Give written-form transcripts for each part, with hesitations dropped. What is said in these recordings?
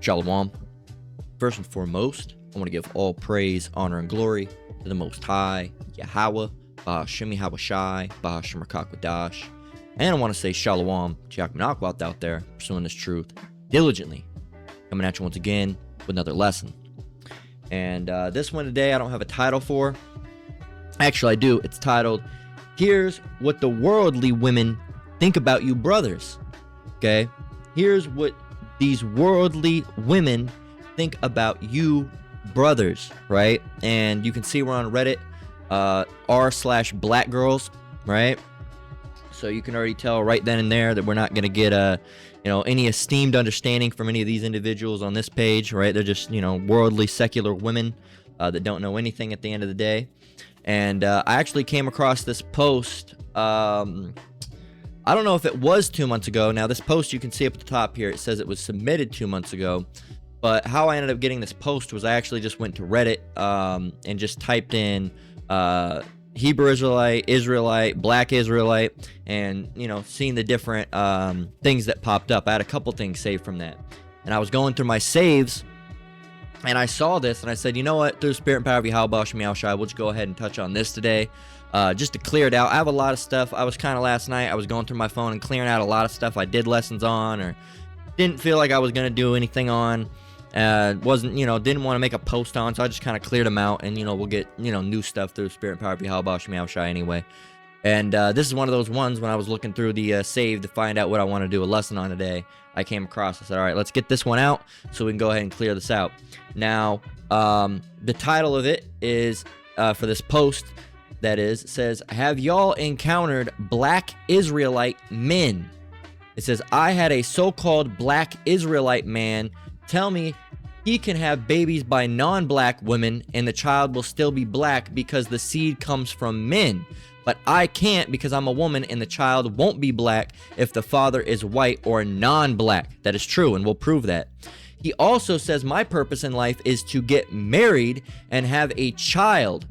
Shalom. First and foremost, I want to give all praise, honor, and glory to the Most High, Yahweh, Bahashim Yahawashi, Bahashim Rakakwadash. And I want to say Shalom to Yakmanakwath out there, pursuing this truth diligently. Coming at you once again with another lesson. And this one today, I don't have a title for. Actually, I do. It's titled, Here's What the Worldly Women Think About You Brothers. Okay? Here's what these worldly women think about you brothers, right? And you can see we're on Reddit, r/black girls, right? So you can already tell right then and there that we're not going to get any esteemed understanding from any of these individuals on this page, right? They're just, worldly, secular women that don't know anything at the end of the day. And I actually came across this post. I don't know if it was 2 months ago. Now, this post, you can see up at the top here, it says it was submitted 2 months ago. But how I ended up getting this post was I actually just went to Reddit and just typed in Hebrew Israelite, Black Israelite, and, seeing the different things that popped up. I had a couple things saved from that. And I was going through my saves, and I saw this, and I said, you know what? Through the spirit and power of Yahweh Bahashim Yahawashi, we'll just go ahead and touch on this today. Just to clear it out. I have a lot of stuff. I was kind of last night, I was going through my phone and clearing out a lot of stuff I did lessons on or didn't feel like I was going to do anything on. Didn't want to make a post on, so I just kind of cleared them out, and, we'll get, new stuff through Spirit and Power of Yahweh Bahashim Yahawashi anyway. And this is one of those ones when I was looking through the save to find out what I want to do a lesson on today, I came across. I said, all right, let's get this one out so we can go ahead and clear this out. Now, the title of it is, for this post, that is, it says, have y'all encountered Black Israelite men? It says, I had a so-called Black Israelite man tell me he can have babies by non-black women and the child will still be black because the seed comes from men. But I can't because I'm a woman and the child won't be black if the father is white or non-black. That is true, and we'll prove that. He also says my purpose in life is to get married and have a child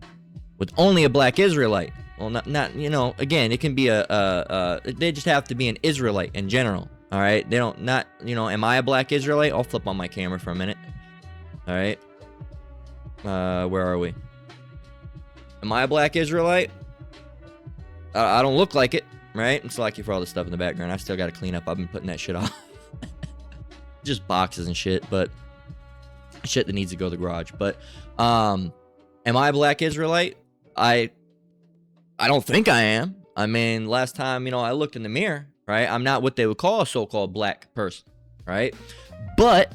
with only a Black Israelite. Well, not again, it can be they just have to be an Israelite in general. All right, they don't am I a Black Israelite? I'll flip on my camera for a minute. All right, where are we? Am I a Black Israelite? I don't look like it, right? It's lucky for all the stuff in the background. I still got to clean up. I've been putting that shit off. Just boxes and shit, but shit that needs to go to the garage. But am I a Black Israelite? I don't think I am. I mean, last time, I looked in the mirror, right? I'm not what they would call a so-called black person, right? But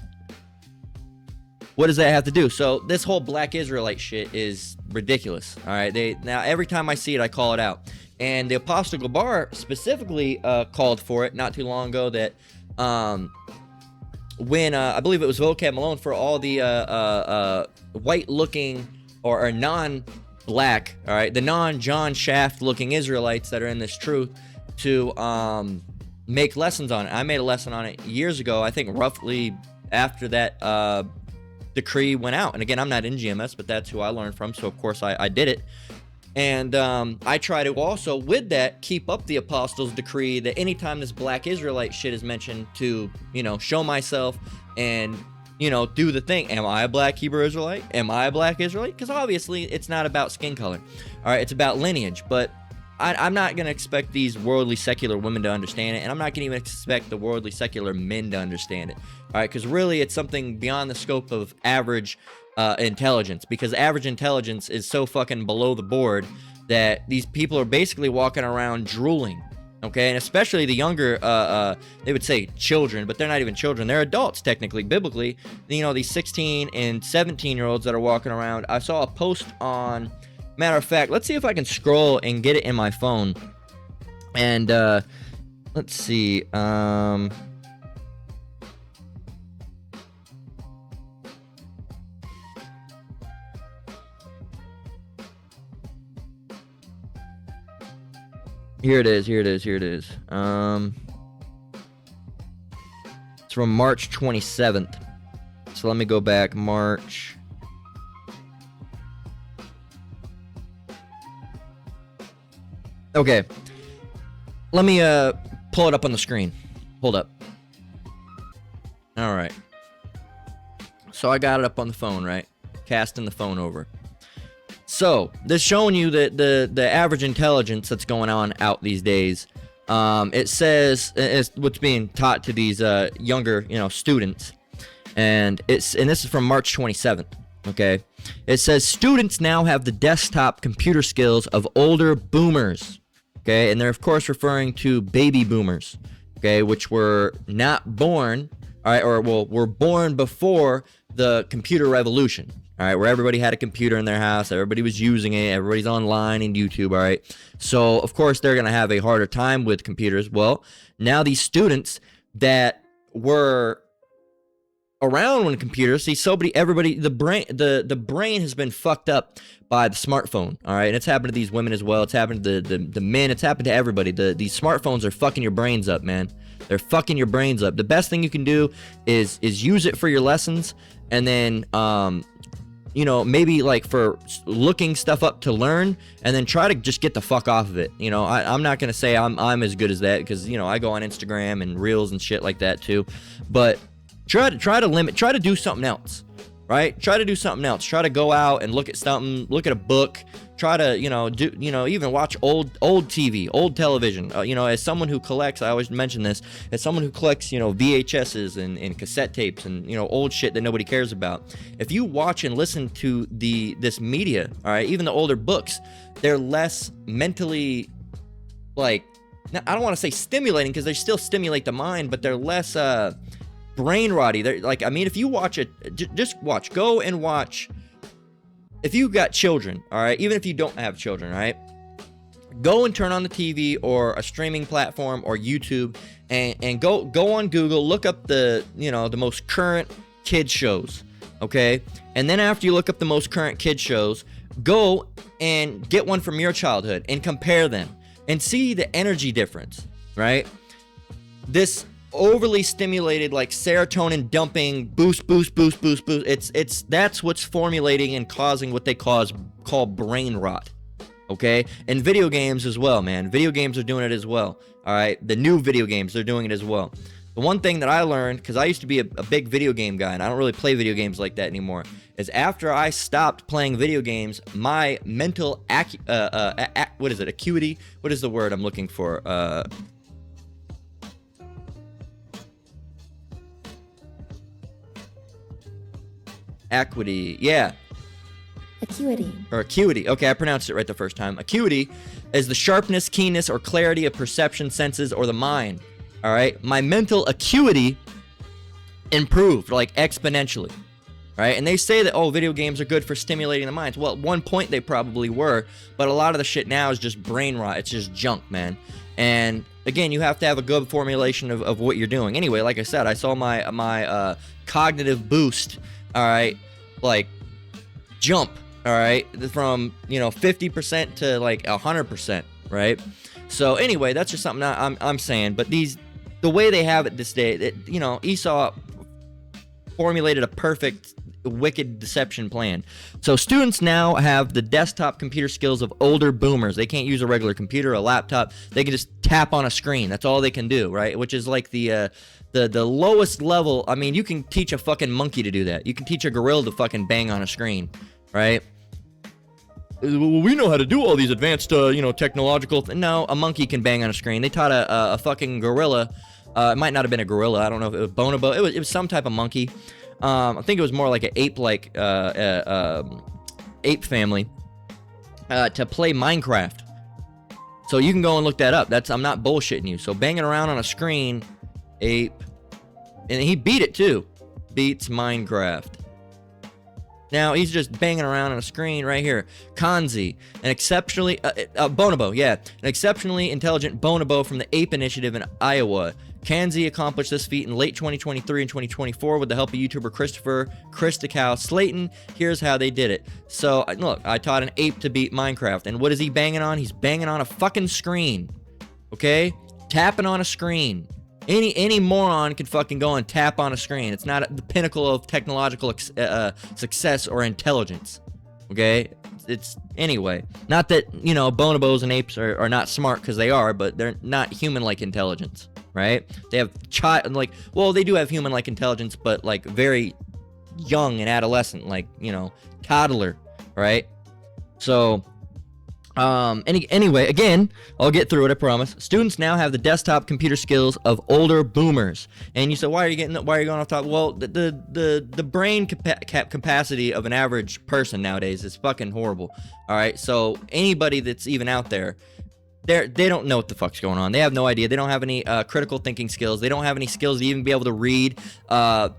what does that have to do? So this whole Black Israelite shit is ridiculous, all right? Now, every time I see it, I call it out. And the Apostle Gabar specifically called for it not too long ago that when, I believe it was Vocab Malone, for all the white-looking or non-black, all right, the non-John Shaft-looking Israelites that are in this truth to make lessons on it. I made a lesson on it years ago, I think roughly after that decree went out. And again, I'm not in GMS, but that's who I learned from, so of course I did it. And I try to also, with that, keep up the apostles' decree that anytime this Black Israelite shit is mentioned to, show myself and, do the thing. Am I a Black Hebrew Israelite? Am I a Black Israelite? Because obviously it's not about skin color. All right, it's about lineage. But I'm not going to expect these worldly secular women to understand it. And I'm not going to even expect the worldly secular men to understand it. All right, because really it's something beyond the scope of average intelligence, because average intelligence is so fucking below the board that these people are basically walking around drooling, okay? And especially the younger, they would say children, but they're not even children. They're adults, technically, biblically. These 16 and 17-year-olds that are walking around. I saw a post on, matter of fact, let's see if I can scroll and get it in my phone. And, let's see, Here it is. It's from March 27th. So let me go back. March. Okay. Let me pull it up on the screen. Hold up. All right. So I got it up on the phone, right? Casting the phone over. So this showing you that the average intelligence that's going on out these days. It says it's what's being taught to these younger, students, and this is from March 27th. Okay, it says students now have the desktop computer skills of older boomers. Okay, and they're of course referring to baby boomers. Okay, which were not born, all right, or were born before the computer revolution. All right, where everybody had a computer in their house, everybody was using it, everybody's online and YouTube, all right? So, of course, they're going to have a harder time with computers. Well, now these students that were around when computers, see, everybody, the brain has been fucked up by the smartphone, all right? And it's happened to these women as well. It's happened to the men. It's happened to everybody. These smartphones are fucking your brains up, man. They're fucking your brains up. The best thing you can do is use it for your lessons, and then maybe like for looking stuff up to learn, and then try to just get the fuck off of it. I'm not gonna say I'm as good as that, because I go on Instagram and Reels and shit like that too, but try to do something else, right? Try to do something else. Try to go out and look at something, look at a book. Try to even watch old TV, old television. As someone who collects, I always mention this, as someone who collects VHSs and cassette tapes and old shit that nobody cares about. If you watch and listen to this media, all right, even the older books, they're less mentally, like, I don't want to say stimulating, because they still stimulate the mind, but they're less brain rotty. They're like, if you watch it, just watch, go and watch. If you got children, all right, even if you don't have children, all right, go and turn on the TV or a streaming platform or YouTube, and go on Google, look up the most current kid shows, okay? And then after you look up the most current kid shows, go and get one from your childhood and compare them and see the energy difference, right? This overly stimulated, like, serotonin dumping boost, it's that's what's formulating and causing what they call brain rot, okay? And video games as well, man. Video games are doing it as well, all right? The new video games, they're doing it as well. The one thing that I learned, because I used to be a big video game guy, and I don't really play video games like that anymore, is after I stopped playing video games, my mental acuity, what is the word I'm looking for? Acuity, yeah. Acuity. Okay, I pronounced it right the first time. Acuity is the sharpness, keenness, or clarity of perception, senses, or the mind. All right, my mental acuity improved, like, exponentially. Right? And they say that, video games are good for stimulating the minds. Well, at one point they probably were, but a lot of the shit now is just brain rot. It's just junk, man. And again, you have to have a good formulation of what you're doing. Anyway, like I said, I saw my cognitive boost, all right, like, jump, all right, from 50% to like 100%, right? So anyway, that's just something I'm saying. But the way they have it this day, Esau formulated a perfect wicked deception plan. So students now have the desktop computer skills of older boomers. They can't use a regular computer, a laptop. They can just tap on a screen. That's all they can do, right? Which is like the lowest level. I mean, you can teach a fucking monkey to do that. You can teach a gorilla to fucking bang on a screen, right? Well, we know how to do all these advanced, technological. No, a monkey can bang on a screen. They taught a fucking gorilla. It might not have been a gorilla. I don't know if it was bonobo. It was some type of monkey. I think it was more like an ape-like ape family to play Minecraft. So you can go and look that up. I'm not bullshitting you. So banging around on a screen, ape, and he beat it too. Beats Minecraft. Now he's just banging around on a screen right here. Kanzi, an exceptionally bonobo, yeah, an exceptionally intelligent bonobo from the Ape Initiative in Iowa. Kanzi accomplished this feat in late 2023 and 2024 with the help of YouTuber Christopher Christocow Slayton. Here's how they did it. So look, I taught an ape to beat Minecraft, and what is he banging on? He's banging on a fucking screen. Okay, tapping on a screen. Any moron can fucking go and tap on a screen. It's not the pinnacle of technological success or intelligence. Okay? It's anyway. Not that, bonobos and apes are not smart, because they are, but they're not human-like intelligence, right? They have they do have human-like intelligence, but like very young and adolescent, like, toddler, right? So anyway, again, I'll get through it, I promise. Students now have the desktop computer skills of older boomers. And you say, why are you going off top? Well, the brain capacity of an average person nowadays is fucking horrible. All right, so anybody that's even out there, they don't know what the fuck's going on. They have no idea. They don't have any critical thinking skills. They don't have any skills to even be able to read.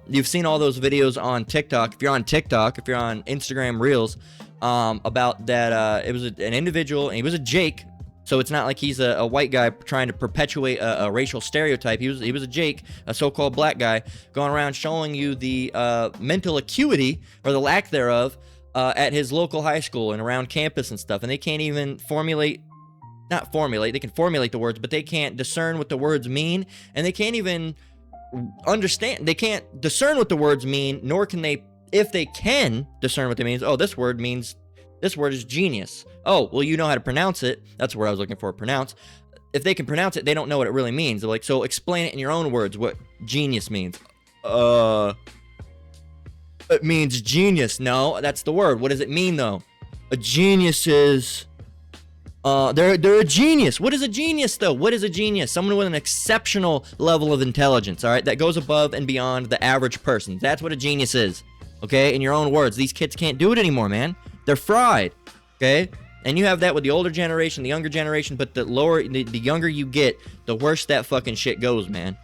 You've seen all those videos on TikTok. If you're on TikTok, if you're on Instagram Reels, about that, it was an individual, and he was a Jake, so it's not like he's a white guy trying to perpetuate a racial stereotype. He was a Jake, a so-called black guy, going around showing you the mental acuity, or the lack thereof, at his local high school and around campus and stuff, and they can't even they can formulate the words, but they can't discern what the words mean, and they can't even discern what the words mean, nor can they, if they can discern what they mean. Oh, this word is genius. Oh, well, you know how to pronounce it. That's where I was looking for, pronounce. If they can pronounce it, they don't know what it really means. They're like, so explain it in your own words what genius means. It means genius. No, that's the word. What does it mean, though? A genius is... they're a genius. What is a genius, though? What is a genius? Someone with an exceptional level of intelligence, all right? That goes above and beyond the average person. That's what a genius is. Okay, in your own words. These kids can't do it anymore, man. They're fried. Okay, and you have that with the older generation, the younger generation, but the younger you get, the worse that fucking shit goes, man.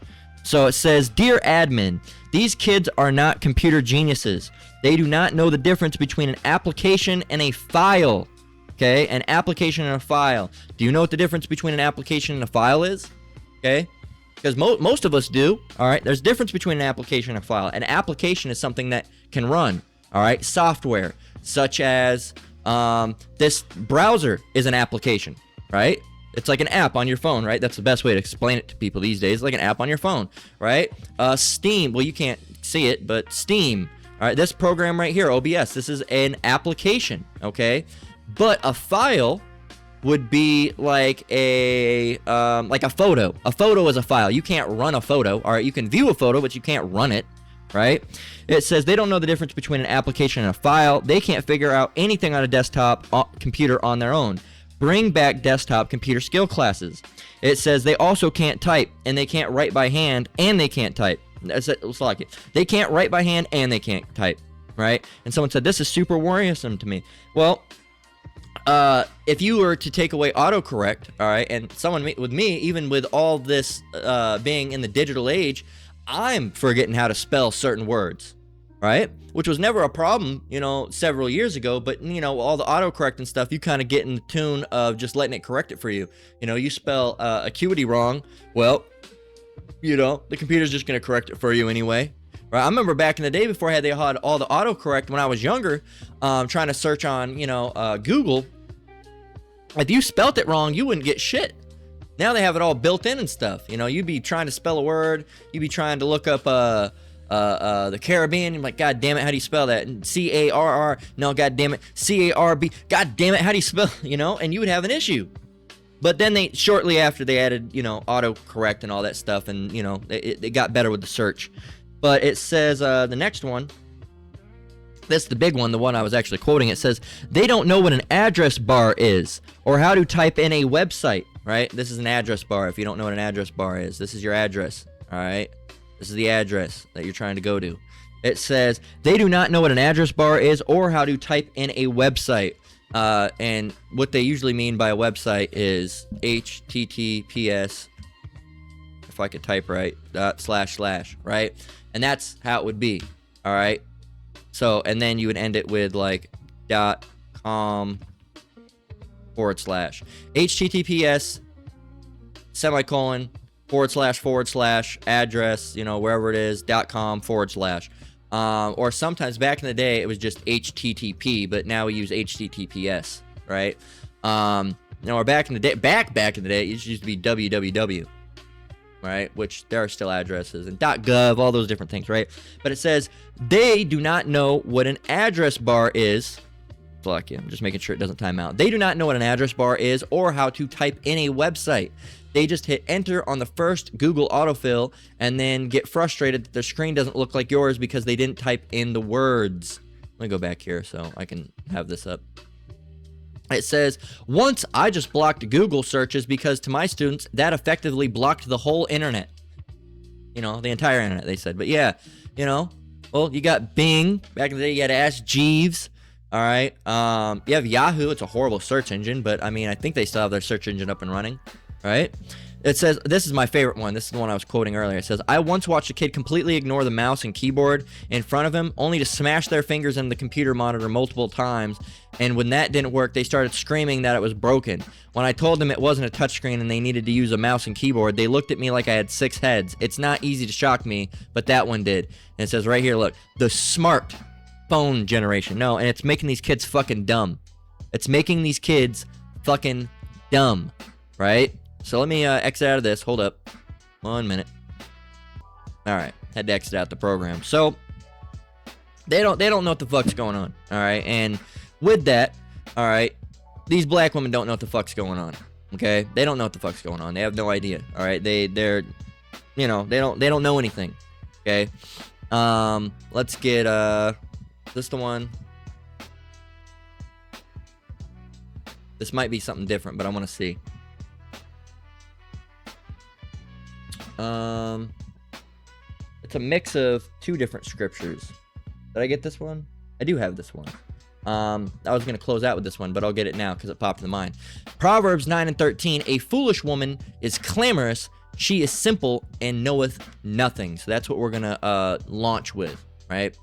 So it says, Dear admin, these kids are not computer geniuses. They do not know the difference between an application and a file. Okay, an application and a file. Do you know what the difference between an application and a file is? Okay. Because most of us do, all right? There's a difference between an application and a file. An application is something that can run, all right? Software, such as this browser is an application, right? It's like an app on your phone, right? That's the best way to explain it to people these days, like an app on your phone, right? Steam, well, you can't see it, but Steam, all right? This program right here, OBS, this is an application, okay? But a file would be like a photo. A photo is a file. You can't run a photo. All right, you can view a photo, but you can't run it, right? It says they don't know the difference between an application and a file. They can't figure out anything on a desktop computer on their own. Bring back desktop computer skill classes. It says they also can't type, and they can't write by hand, and they can't type. It's like it. They can't write by hand, and they can't type, right? And someone said, this is super worrisome to me. Well, if you were to take away autocorrect, all right, and someone with me, even with all this being in the digital age, I'm forgetting how to spell certain words, right? Which was never a problem, several years ago, but, all the autocorrect and stuff, you kind of get in the tune of just letting it correct it for you. You spell acuity wrong, well, the computer's just going to correct it for you anyway. Right, I remember back in the day before they had all the autocorrect when I was younger, trying to search on, Google. If you spelt it wrong, you wouldn't get shit. Now they have it all built in and stuff. You'd be trying to spell a word, you'd be trying to look up the Caribbean. You're like, God damn it, how do you spell that? And C-A-R-R, no, God damn it, C-A-R-B, God damn it, how do you spell? And you would have an issue. But then shortly after they added, autocorrect and all that stuff, and it got better with the search. But it says the next one. This is the big one, the one I was actually quoting. It says, they don't know what an address bar is or how to type in a website, right? This is an address bar. If you don't know what an address bar is, this is your address, all right? This is the address that you're trying to go to. It says, they do not know what an address bar is or how to type in a website. And what they usually mean by a website is HTTPS, if I could type right, // right? And that's how it would be, all right? So, and then you would end it with like .com / HTTPS semicolon / address, wherever it is, .com / or sometimes back in the day it was just HTTP, but now we use HTTPS, right? Or back in the day, back in the day, it used to be www. Right, which there are still addresses, and .gov, all those different things, right? But it says they do not know what an address bar is. Fuck yeah, I'm just making sure it doesn't time out. They do not know what an address bar is or how to type in a website. They just hit enter on the first Google autofill and then get frustrated that their screen doesn't look like yours because they didn't type in the words. Let me go back here so I can have this up. It says, once I just blocked Google searches because to my students, that effectively blocked the whole internet. You know, the entire internet, they said. But yeah, you know, well, you got Bing. Back in the day, you had to ask Jeeves. All right. You have Yahoo. It's a horrible search engine, but I mean, I think they still have their search engine up and running. Right? It says, this is my favorite one. This is the one I was quoting earlier. It says, I once watched a kid completely ignore the mouse and keyboard in front of him, only to smash their fingers into the computer monitor multiple times. And when that didn't work, they started screaming that it was broken. When I told them it wasn't a touchscreen and they needed to use a mouse and keyboard, they looked at me like I had 6 heads. It's not easy to shock me, but that one did. And it says right here, look, the smart phone generation. No, and it's making these kids fucking dumb. It's making these kids fucking dumb, right? So let me exit out of this. Hold up. 1 minute. All right. Had to exit out the program. So they don't know what the fuck's going on. All right. And with that, all right, these black women don't know what the fuck's going on. Okay? They don't know what the fuck's going on. They have no idea. All right? They're you know, they don't know anything. Okay? Let's get this the one. This might be something different, but I want to see. It's a mix of 2 different scriptures. Did I get this one? I do have this one. I was going to close out with this one, but I'll get it now because it popped in mind. Proverbs 9:13, a foolish woman is clamorous, she is simple and knoweth nothing. So that's what we're going to launch with, right?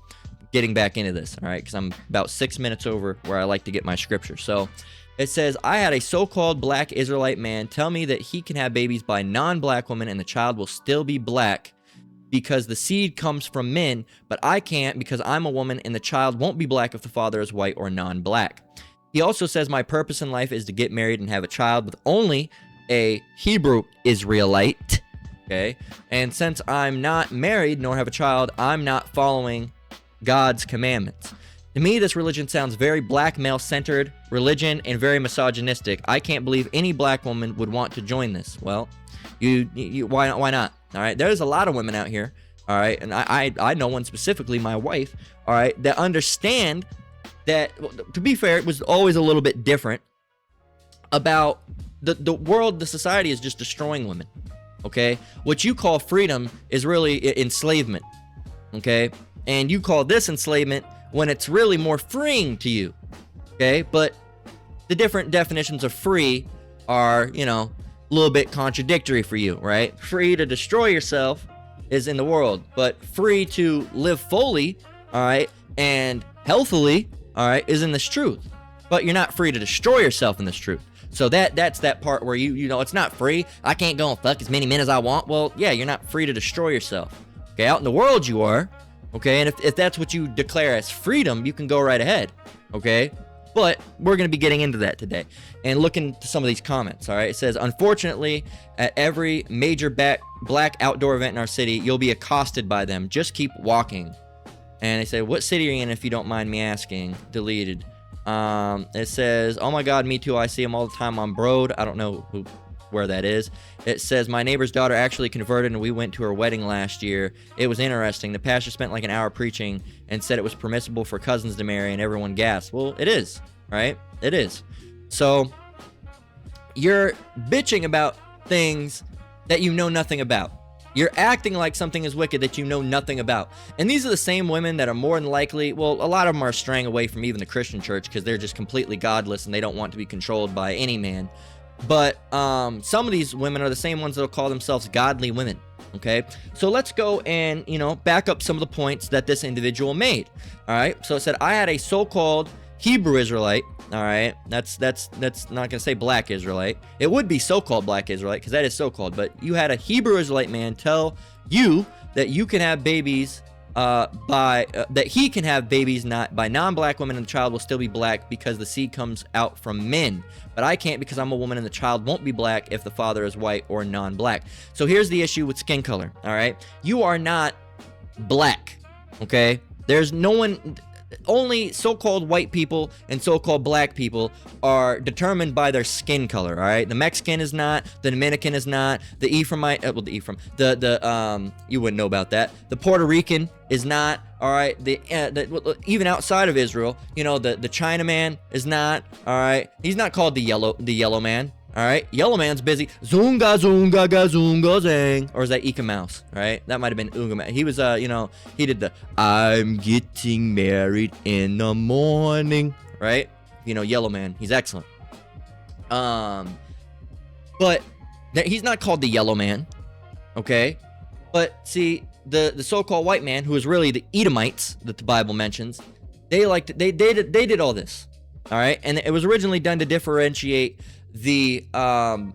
Getting back into this, all right? Because I'm about 6 minutes over where I like to get my scripture. So it says, I had a so-called black Israelite man tell me that he can have babies by non-black women and the child will still be black because the seed comes from men, but I can't because I'm a woman and the child won't be black if the father is white or non-black. He also says my purpose in life is to get married and have a child with only a Hebrew Israelite, okay? And since I'm not married nor have a child, I'm not following God's commandments. To me, this religion sounds very black male-centered religion and very misogynistic. I can't believe any black woman would want to join this. Well, why not? All right, there's a lot of women out here, all right, and I know one specifically, my wife, all right, that understand that, to be fair, it was always a little bit different about the world, the society is just destroying women, okay? What you call freedom is really enslavement, okay? And you call this enslavement when it's really more freeing to you, okay? But the different definitions of free are, you know, a little bit contradictory for you, right? Free to destroy yourself is in the world, but free to live fully, all right, and healthily, all right, is in this truth. But you're not free to destroy yourself in this truth. So that's that part where you know, it's not free. I can't go and fuck as many men as I want. Well, yeah, you're not free to destroy yourself. Okay, out in the world you are. Okay, and if that's what you declare as freedom, you can go right ahead, okay? But we're going to be getting into that today and looking to some of these comments, all right? It says, unfortunately, at every major black outdoor event in our city, you'll be accosted by them. Just keep walking. And they say, what city are you in, if you don't mind me asking? Deleted. It says, oh my God, me too. I see them all the time on Broad. I don't know where that is. It says, my neighbor's daughter actually converted and we went to her wedding last year. It was interesting. The pastor spent like an hour preaching and said it was permissible for cousins to marry, and everyone gasped. Well, it is, right? It is. So you're bitching about things that you know nothing about. You're acting like something is wicked that you know nothing about. And these are the same women that are more than likely, well, a lot of them are straying away from even the Christian church because they're just completely godless and they don't want to be controlled by any man. But some of these women are the same ones that'll call themselves godly women, okay? So let's go and, you know, back up some of the points that this individual made, all right? So it said, I had a so-called Hebrew Israelite, all right? That's not going to say black Israelite. It would be so-called black Israelite because that is so-called, but you had a Hebrew Israelite man tell you that you can have babies that he can have babies not by non-black women and the child will still be black because the seed comes out from men. But I can't because I'm a woman and the child won't be black if the father is white or non-black. So here's the issue with skin color, all right? You are not black, okay? There's no one, only so-called white people and so-called black people are determined by their skin color. All right, the Mexican is not, the Dominican is not, the Ephraimite, you wouldn't know about that. The Puerto Rican is not. All right, even outside of Israel, the Chinaman is not. All right, he's not called the yellow man. All right, yellow man's busy. Zunga zunga ga zunga zang. Or is that Ika Mouse? Right, that might have been Unga Man. He was, he did the I'm getting married in the morning. Right, yellow man. He's excellent. But he's not called the yellow man. Okay, but see, the so-called white man, who is really the Edomites that the Bible mentions, they did all this. All right, and it was originally done to differentiate the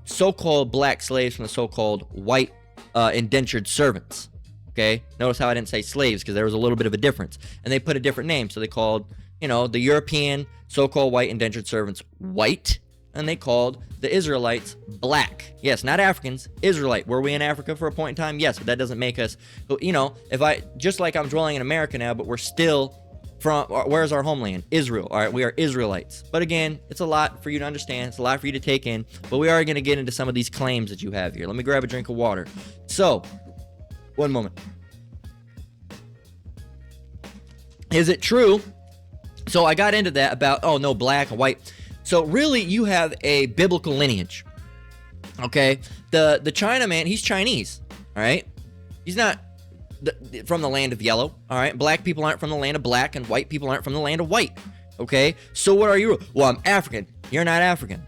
so-called black slaves from the so-called white indentured servants. Okay, notice how I didn't say slaves, because there was a little bit of a difference, and they put a different name. So they called the European so-called white indentured servants white, and they called the Israelites black. Yes, not Africans, Israelite. Were we in Africa for a point in time? Yes, but that doesn't make us, if I, just like I'm dwelling in America now, but we're still from, where's our homeland? Israel. All right, we are Israelites. But again, it's a lot for you to understand. It's a lot for you to take in. But we are going to get into some of these claims that you have here. Let me grab a drink of water. So, one moment. Is it true? So I got into that about, oh no, black, white. So really, you have a biblical lineage. Okay? The Chinaman, he's Chinese. All right? He's not from the land of yellow. All right? Black people aren't from the land of black, and white people aren't from the land of white. Okay? So what are you? Well, I'm African. You're not African.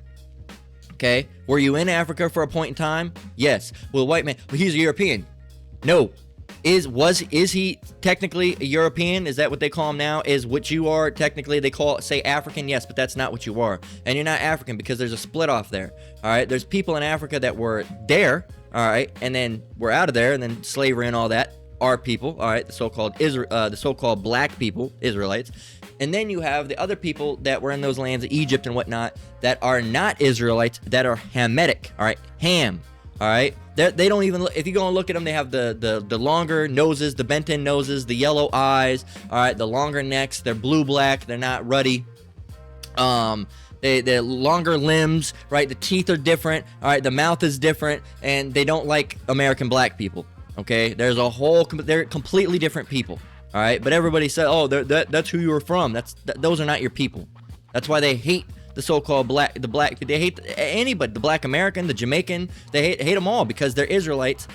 Okay? Were you in Africa for a point in time? Yes. Well, white man, well, he's a European. No. Is he technically a European? Is that what they call him now? Is what you are technically, they say African? Yes, but that's not what you are. And you're not African, because there's a split off there. All right, there's people in Africa that were there, all right, and then we're out of there, and then slavery and all that. Our people, all right, the so-called black people, Israelites. And then you have the other people that were in those lands of Egypt and whatnot that are not Israelites, that are Hamitic, all right, Ham. All right, they don't even look, if you go and look at them, they have the longer noses, the bent-in noses, the yellow eyes. All right, the longer necks. They're blue-black. They're not ruddy. They're longer limbs. Right, the teeth are different. All right, the mouth is different, and they don't like American black people. Okay, they're completely different people. All right, but everybody said, oh, that's who you were from. Those are not your people. That's why they hate the so-called black, they hate anybody, the black American, the Jamaican, they hate them all, because they're Israelites.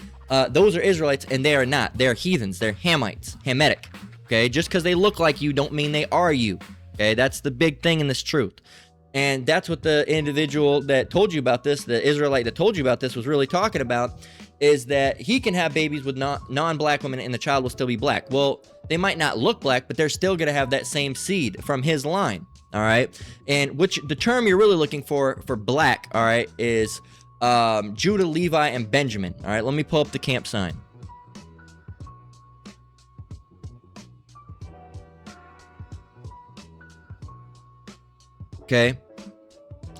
Those are Israelites, and they are not. They're heathens. They're Hamites, Hamitic. Okay, just because they look like you don't mean they are you. Okay, that's the big thing in this truth. And that's what the individual that told you about this, the Israelite that told you about this, was really talking about, is that he can have babies with non-black women and the child will still be black. Well, they might not look black, but they're still going to have that same seed from his line. All right, and the term you're really looking for black, all right, is Judah, Levi, and Benjamin. All right, let me pull up the camp sign. Okay,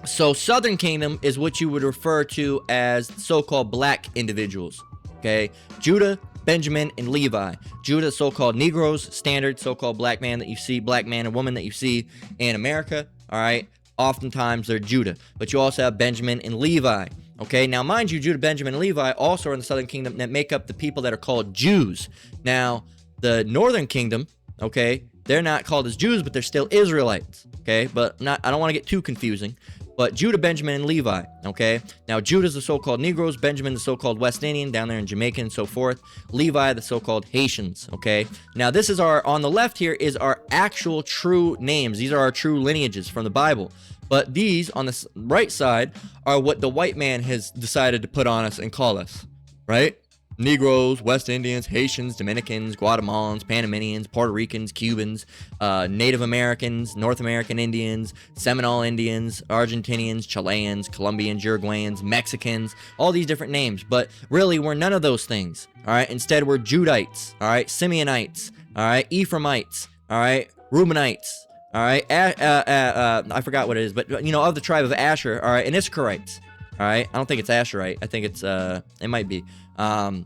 so Southern Kingdom is what you would refer to as so-called black individuals. Okay, Judah, Benjamin, and Levi. Judah, so-called Negroes, standard so-called black man that you see, black man and woman that you see in America, all right? Oftentimes they're Judah, but you also have Benjamin and Levi, okay? Now, mind you, Judah, Benjamin, and Levi also are in the Southern Kingdom that make up the people that are called Jews. Now, the Northern Kingdom, okay, they're not called as Jews, but they're still Israelites, okay? But I don't want to get too confusing. But Judah, Benjamin, and Levi, okay? Now, Judah's the so-called Negroes, Benjamin the so-called West Indian, down there in Jamaica and so forth. Levi, the so-called Haitians, okay? Now, this is on the left here is our actual true names. These are our true lineages from the Bible. But these, on the right side, are what the white man has decided to put on us and call us, right? Negroes, West Indians, Haitians, Dominicans, Guatemalans, Panamanians, Puerto Ricans, Cubans, Native Americans, North American Indians, Seminole Indians, Argentinians, Chileans, Colombians, Uruguayans, Mexicans, all these different names. But really, we're none of those things, all right? Instead, we're Judites, all right? Simeonites, all right? Ephraimites, all right? Reubenites, all right? I forgot what it is, but, of the tribe of Asher, all right? And Issacharites, all right? I don't think it's Asherite. I think it's, it might be. I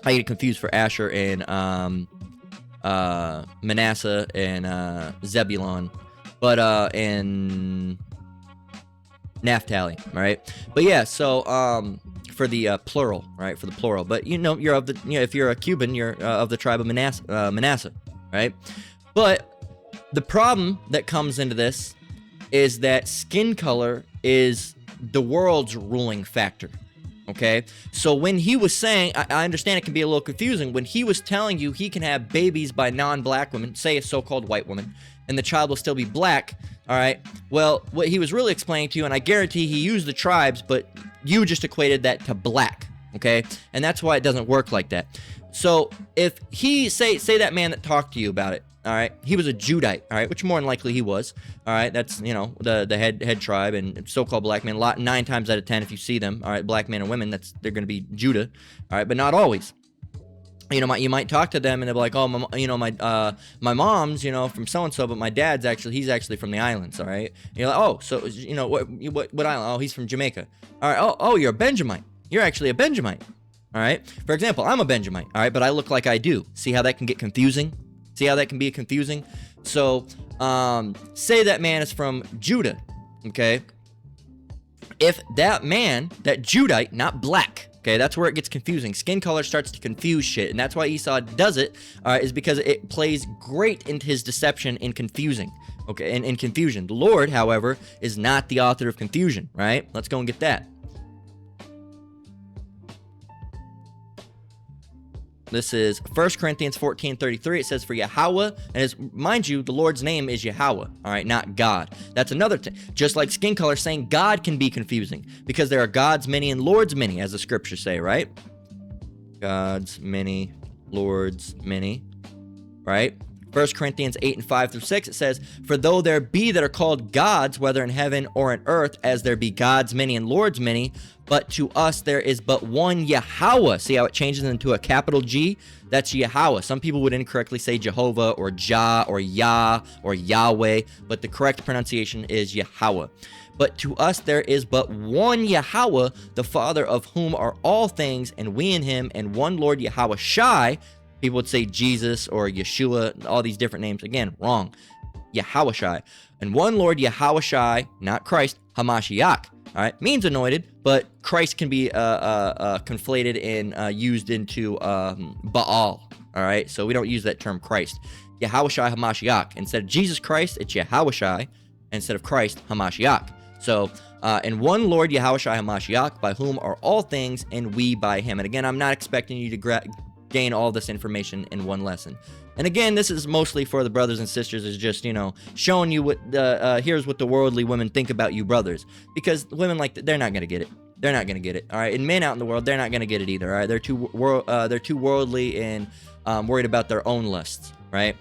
get confused for Asher and Manasseh and Zebulon, but and Naphtali, right? But yeah, so for the plural, right? For the plural, but you're of the, if you're a Cuban, you're of the tribe of Manasseh, right? But the problem that comes into this is that skin color is the world's ruling factor. Okay, so when he was saying, I understand it can be a little confusing, when he was telling you he can have babies by non-black women, say a so-called white woman, and the child will still be black, all right, well, what he was really explaining to you, and I guarantee he used the tribes, but you just equated that to black, okay, and that's why it doesn't work like that. So if he, say that man that talked to you about it, all right, he was a Judite, all right, which more than likely he was, all right, that's, the head tribe and so-called black men, 9 times out of 10 if you see them, all right, black men and women, they're going to be Judah, all right, but not always. You might talk to them and they'll be like, oh, my mom's, from so-and-so, but my dad's he's actually from the islands, all right, and you're like, oh, so, what island? Oh, he's from Jamaica, all right, oh, you're a Benjamite, you're actually a Benjamite, all right, for example, I'm a Benjamite, all right, but I look like I do. See how that can get confusing? See how that can be confusing? So, say that man is from Judah, okay? If that man, that Judite, not black, okay, that's where it gets confusing. Skin color starts to confuse shit, and that's why Esau does it, is because it plays great into his deception in confusing, okay, in confusion. The Lord, however, is not the author of confusion, right? Let's go and get that. This is 1 Corinthians 14:33. It says, for Yahweh, and mind you, the Lord's name is Yahweh, all right, not God. That's another thing. Just like skin color, saying God can be confusing because there are gods many and lords many, as the scriptures say, right? Gods many, lords many, right? 1 Corinthians 8:5-6, it says, for though there be that are called gods, whether in heaven or in earth, as there be gods many and lords many, but to us there is but one Yahweh. See how it changes into a capital G? That's Yahweh. Some people would incorrectly say Jehovah or Jah or Yah or Yahweh, but the correct pronunciation is Yahweh. But to us there is but one Yahweh, the Father of whom are all things, and we in him, and one Lord Yahweh Shai. People would say Jesus or Yeshua, all these different names. Again, wrong. Yahweh Shai. And one Lord Yahweh Shai, not Christ, Hamashiach. All right, means anointed, but Christ can be conflated and used into Baal. All right, so we don't use that term Christ. Yahweh Shai Hamashiach. Instead of Jesus Christ, it's Yahweh Shai. Instead of Christ, Hamashiach. So, and one Lord Yahweh Shai Hamashiach, by whom are all things, and we by him. And again, I'm not expecting you to gain all this information in one lesson. And again, this is mostly for the brothers and sisters, is just, showing you what here's what the worldly women think about you brothers. Because women they're not going to get it. They're not going to get it. All right. And men out in the world, they're not going to get it either. All right. They're too worldly and worried about their own lusts. Right.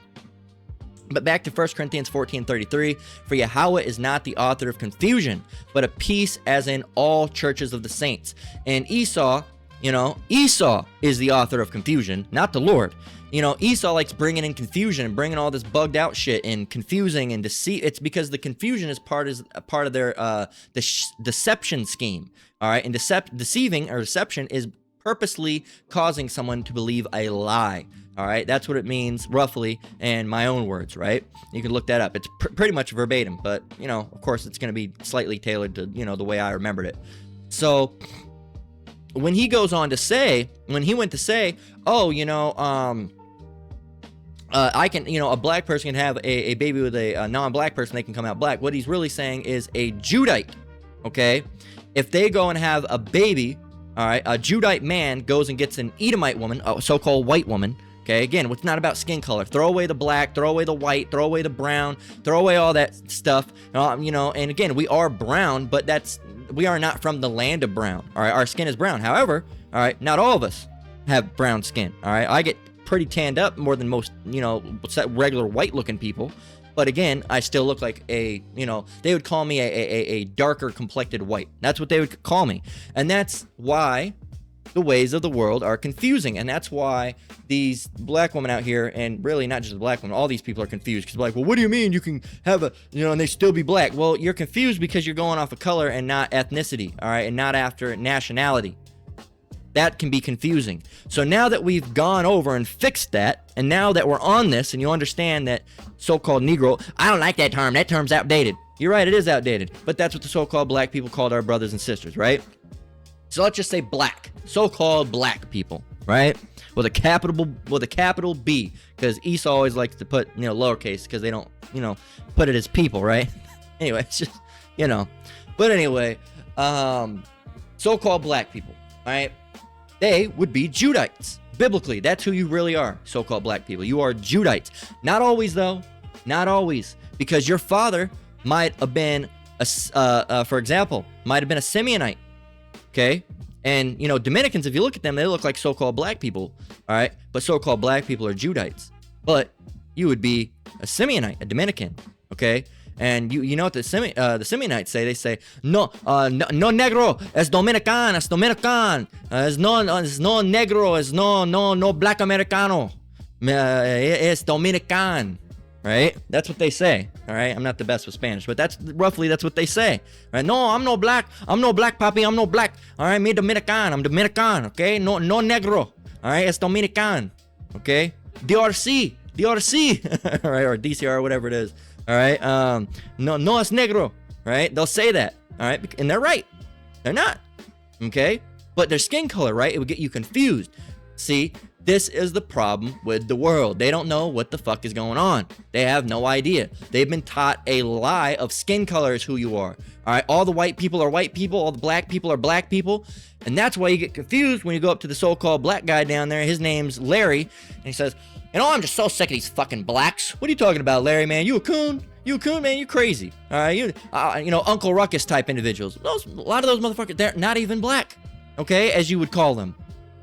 But back to 1 Corinthians 14:33, for Yahweh is not the author of confusion, but of peace, as in all churches of the saints. And Esau is the author of confusion, not the Lord. Esau likes bringing in confusion and bringing all this bugged out shit and confusing and deceit. It's because the confusion is part of their deception scheme. All right, and deceiving or deception is purposely causing someone to believe a lie. All right, that's what it means roughly in my own words, right? You can look that up. It's pretty much verbatim, but of course, it's going to be slightly tailored to the way I remembered it. So when he goes on to say, oh, I can, a black person can have a baby with a non-black person, they can come out black. What he's really saying is a Judite, okay? If they go and have a baby, all right, a Judite man goes and gets an Edomite woman, a so-called white woman, okay? Again, it's not about skin color. Throw away the black, throw away the white, throw away the brown, throw away all that stuff, and again, we are brown, but we are not from the land of brown, all right? Our skin is brown. However, all right, not all of us have brown skin, all right? I get pretty tanned up more than most, regular white-looking people. But again, I still look like they would call me a darker complected white. That's what they would call me. And that's why the ways of the world are confusing. And that's why these black women out here, and really not just the black women, all these people are confused. Because they're like, well, what do you mean you can have and they still be black? Well, you're confused because you're going off of color and not ethnicity, all right? And not after nationality. that can be confusing. So now that we've gone over and fixed that, and now that we're on this and you understand that so-called Negro, I don't like that term. That term's outdated. You're right, it is outdated. But that's what the so-called black people called our brothers and sisters, right? So let's just say black. So-called black people, right? With a capital B, because Esau always likes to put, lowercase, because they don't, put it as people, right? Anyway, it's just, But anyway, so-called black people, all right? They would be Judites. Biblically, that's who you really are, so-called black people. You are Judites. Not always, though. Not always. Because your father might have been, for example, might have been a Simeonite, okay? And, Dominicans, if you look at them, they look like so-called black people, all right? But so-called black people are Judites. But you would be a Simeonite, a Dominican, okay? And you know what the Simeonites say? They say, no negro, es dominican, es dominican, es no negro, es no black americano, es dominican, right? That's what they say, all right? I'm not the best with Spanish, but that's what they say, right? No, I'm no black, papi, I'm no black, all right? Me Dominican, I'm Dominican, okay? No negro, all right? Es dominican, okay? DRC, all right? Or DCR, or whatever it is. All right, no es negro, right? They'll say that, all right, and they're right. They're not, okay? But their skin color, right? It would get you confused. See, this is the problem with the world. They don't know what the fuck is going on. They have no idea. They've been taught a lie of skin color is who you are. All right, all the white people are white people. All the black people are black people. And that's why you get confused when you go up to the so-called black guy down there. His name's Larry, and he says, I'm just so sick of these fucking blacks. What are you talking about, Larry, man? You a coon? You a coon, man? You crazy. All right, Uncle Ruckus type individuals. A lot of those motherfuckers, they're not even black, okay, as you would call them.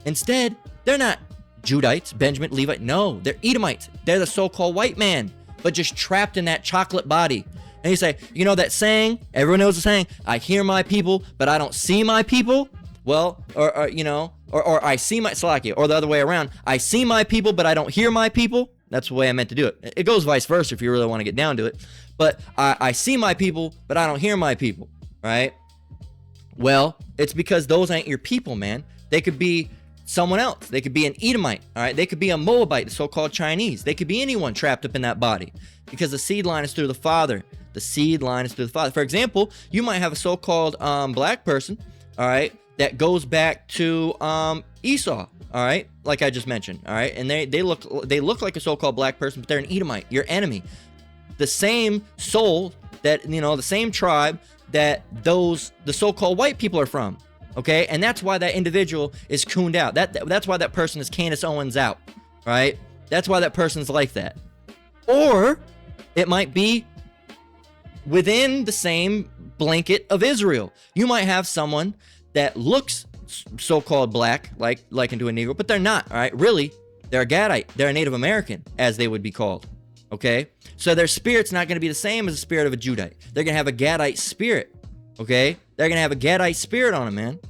Instead, they're not Judites, Benjamin, Levite. No, they're Edomites. They're the so-called white man, but just trapped in that chocolate body. And you say, that saying, everyone knows the saying, I hear my people, but I don't see my people. Well, or I see my Salakia, or the other way around. I see my people, but I don't hear my people. That's the way I meant to do it. It goes vice versa if you really want to get down to it. But I see my people, but I don't hear my people, right? Well, it's because those ain't your people, man. They could be someone else. They could be an Edomite, all right? They could be a Moabite, the so-called Chinese. They could be anyone trapped up in that body because the seed line is through the father. The seed line is through the father. For example, you might have a so-called black person, all right, that goes back to Esau, all right, like I just mentioned, all right, and they look like a so-called black person, but they're an Edomite, your enemy, the same soul that the same tribe that the so-called white people are from, okay, and that's why that individual is cooned out. That's why that person is Candace Owens out, right? That's why that person's like that, or it might be within the same blanket of Israel. You might have someone that looks so-called black, like into a Negro, but they're not, all right? Really, they're a Gadite. They're a Native American, as they would be called, okay? So their spirit's not going to be the same as the spirit of a Judite. They're going to have a Gadite spirit, okay? They're going to have a Gadite spirit on them, man,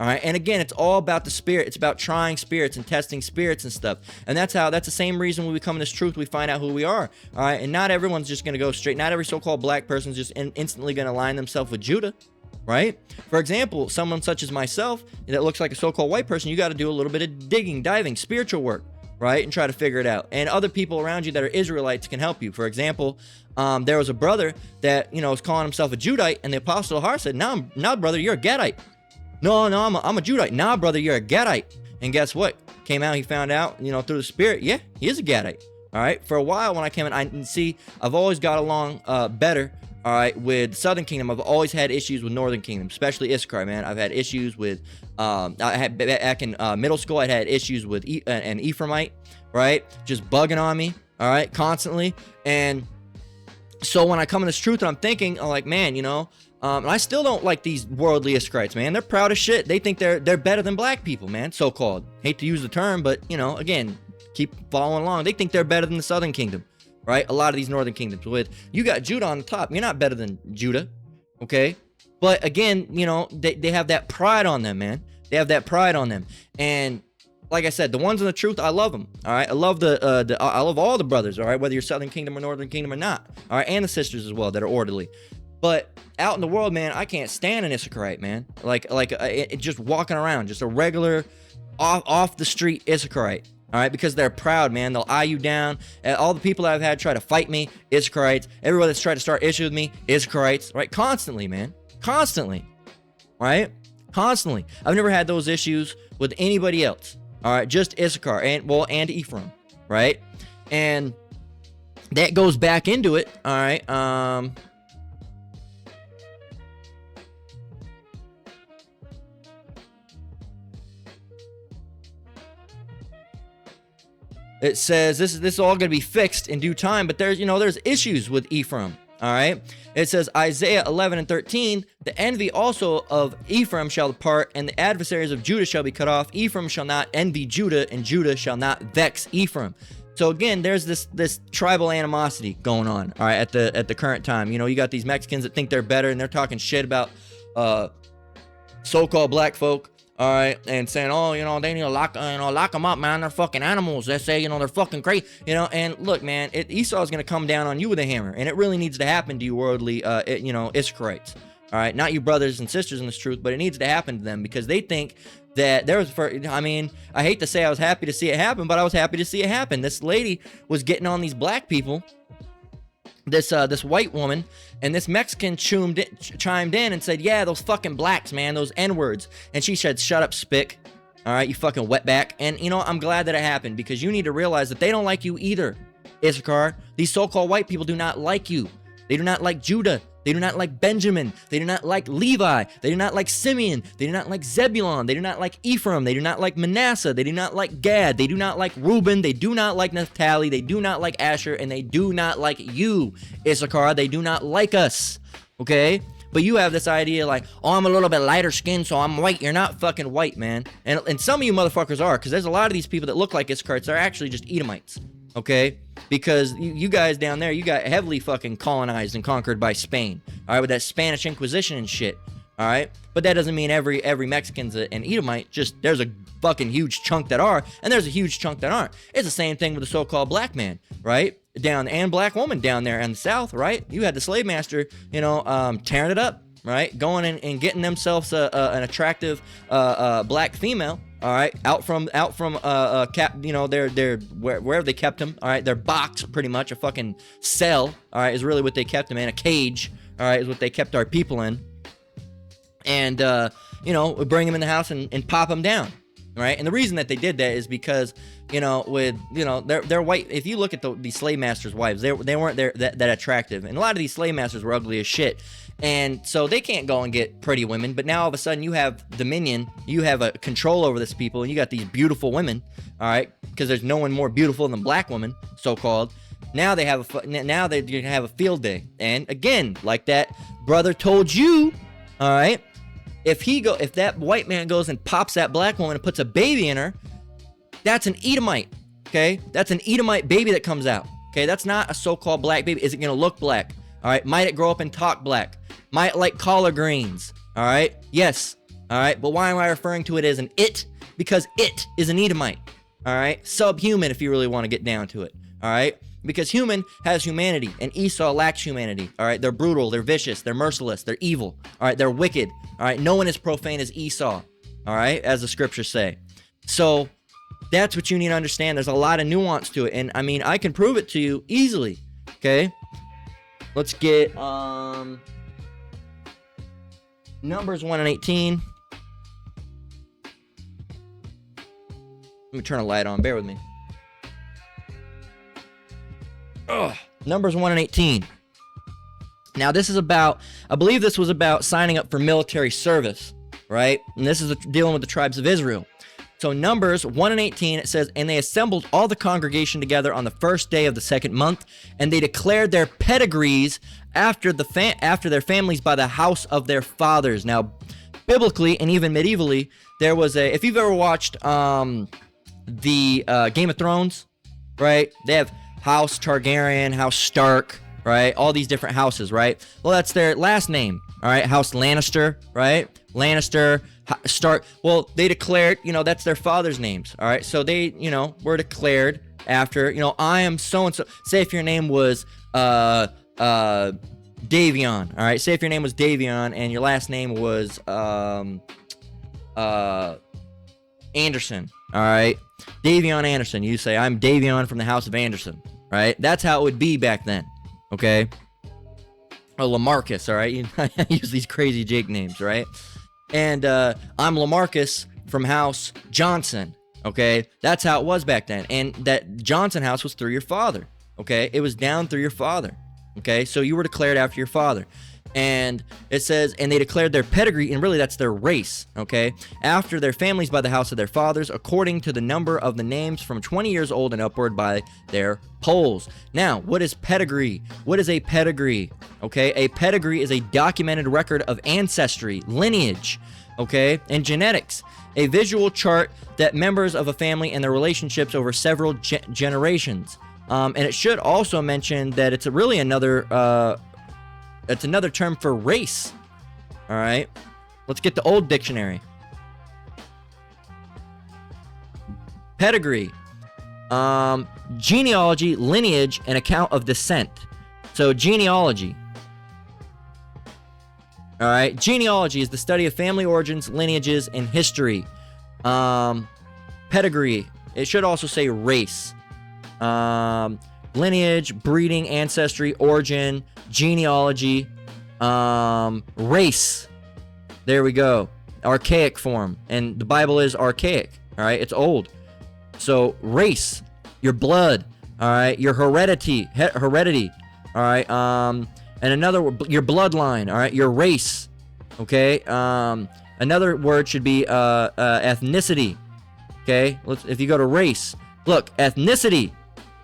all right? And again, it's all about the spirit. It's about trying spirits and testing spirits and stuff. And that's the same reason when we come in this truth, we find out who we are, all right? And not everyone's just going to go straight. Not every so-called black person's just instantly going to align themselves with Judah, right? For example, someone such as myself that looks like a so-called white person, you got to do a little bit of digging, diving, spiritual work, right? And try to figure it out. And other people around you that are Israelites can help you. For example, there was a brother that, was calling himself a Judite, and the apostle of heart said, no, brother, you're a Gadite. No, I'm a Judite. Nah, brother, you're a Gadite. And guess what? Came out, he found out, through the spirit, yeah, he is a Gadite. All right. For a while when I came in, I've always got along better, all right, with Southern Kingdom. I've always had issues with Northern Kingdom, especially Issachar, man. I've had issues with, back in middle school, I had issues with an Ephraimite, right? Just bugging on me, all right, constantly. And so when I come in this truth and I'm thinking, I'm like, man, and I still don't like these worldly Issacharites, man. They're proud as shit. They think they're better than black people, man, so-called. Hate to use the term, but, again, keep following along. They think they're better than the Southern Kingdom. Right? A lot of these northern kingdoms you got Judah on the top. You're not better than Judah. Okay? But again, they have that pride on them, man. They have that pride on them. And like I said, the ones in the truth, I love them. All right? I love I love all the brothers, all right? Whether you're Southern Kingdom or Northern Kingdom or not. All right? And the sisters as well that are orderly. But out in the world, man, I can't stand an Issacharite, man. Just walking around, just a regular off the street Issacharite. All right, because they're proud, man. They'll eye you down. All the people that I've had try to fight me, Issacharites. Everybody that's tried to start issues with me, Issacharites. Right, constantly, man, constantly. Right, constantly. I've never had those issues with anybody else. All right, just Issachar and Ephraim. Right, and that goes back into it. All right. It says this is all going to be fixed in due time, but there's issues with Ephraim. All right. It says Isaiah 11:13, the envy also of Ephraim shall depart, and the adversaries of Judah shall be cut off. Ephraim shall not envy Judah, and Judah shall not vex Ephraim. So again, there's this tribal animosity going on. All right, at the current time, you got these Mexicans that think they're better, and they're talking shit about so-called black folk. All right, and saying, oh, they need to lock them up, man. They're fucking animals. They say, they're fucking great, And look, man, Esau is gonna come down on you with a hammer, and it really needs to happen to you worldly, Issacharites. All right, not you brothers and sisters in this truth, but it needs to happen to them because they think that I hate to say I was happy to see it happen, but I was happy to see it happen. This lady was getting on these black people. This white woman, and this Mexican chimed in and said, yeah, those fucking blacks, man, those N-words. And she said, shut up, spick. All right, you fucking wetback. And, I'm glad that it happened because you need to realize that they don't like you either, Issachar. These so-called white people do not like you. They do not like Judah. They do not like Benjamin. They do not like Levi. They do not like Simeon. They do not like Zebulon. They do not like Ephraim. They do not like Manasseh. They do not like Gad. They do not like Reuben. They do not like Naphtali. They do not like Asher. And they do not like you, Issachar. They do not like us. Okay? But you have this idea like, oh, I'm a little bit lighter skinned, so I'm white. You're not fucking white, man. And some of you motherfuckers are, because there's a lot of these people that look like Issacharites are actually just Edomites. Okay? Because you guys down there, you got heavily fucking colonized and conquered by Spain. All right, with that Spanish Inquisition and shit. All right? But that doesn't mean every Mexican's an Edomite. Just there's a fucking huge chunk that are, and there's a huge chunk that aren't. It's the same thing with the so-called black man, right? And black woman down there in the South, right? You had the slave master, tearing it up, right? Going and getting themselves an attractive black female. All right, out from wherever they kept him. All right, their box, pretty much a fucking cell. All right, is really what they kept him in. A cage. All right, is what they kept our people in. And we bring him in the house and pop him down. Right, and the reason that they did that is because they're white. If you look at these slave masters' wives, they weren't that attractive, and a lot of these slave masters were ugly as shit. And so they can't go and get pretty women, but now all of a sudden you have dominion, you have a control over this people, and you got these beautiful women, all right? Because there's no one more beautiful than black women, so-called. Now they have a field day, and again, like that brother told you, all right? If that white man goes and pops that black woman and puts a baby in her, that's an Edomite, okay? That's an Edomite baby that comes out, okay? That's not a so-called black baby. Is it gonna look black? All right, might it grow up and talk black? Might like collard greens, all right? Yes, all right, but why am I referring to it as an it? Because it is an Edomite, all right? Subhuman if you really want to get down to it, all right? Because human has humanity, and Esau lacks humanity, all right? They're brutal, they're vicious, they're merciless, they're evil, all right? They're wicked, all right? No one is profane as Esau, all right? As the scriptures say. So that's what you need to understand. There's a lot of nuance to it, and I mean, I can prove it to you easily, okay? Let's get Numbers 1:18. Let me turn a light on. Bear with me. Numbers 1:18. Now this is about, I believe this was about signing up for military service, right? And this is dealing with the tribes of Israel. So Numbers 1:18, it says, and they assembled all the congregation together on the first day of the second month, and they declared their pedigrees after their families by the house of their fathers. Now, biblically and even medievally, there was if you've ever watched the Game of Thrones, right? They have House Targaryen, House Stark, right? All these different houses, right? Well, that's their last name, all right? House Lannister, right? Lannister, Stark. Well, they declared, that's their father's names, all right? So they, were declared after, I am so-and-so. Say if your name was Davion. All right, say if your name was Davion and your last name was Anderson. All right, Davion Anderson. You say, I'm Davion from the house of Anderson. Right? That's how it would be back then. Okay. Or Lamarcus. All right. I use these crazy Jake names, right? And I'm Lamarcus from house Johnson. Okay, that's how it was back then. And that Johnson house was through your father. Okay, it was down through your father. Okay, so you were declared after your father. And it says, and they declared their pedigree, and really that's their race. Okay, after their families by the house of their fathers, according to the number of the names from 20 years old and upward by their polls. Now, what is pedigree? What is a pedigree? Okay, a pedigree is a documented record of ancestry, lineage, okay, and genetics. A visual chart that members of a family and their relationships over several generations. And it should also mention that it's really another term for race. All right, let's get the old dictionary. Pedigree, genealogy, lineage, and account of descent. So genealogy. All right, genealogy is the study of family origins, lineages, and history. Pedigree, it should also say race. Lineage, breeding, ancestry, origin, genealogy, race. There we go. Archaic form, and the Bible is archaic. All right, it's old. So race, your blood. All right, your heredity. All right, and another, your bloodline, all right, your race, okay? Another word should be ethnicity, okay? If you go to race, look, ethnicity,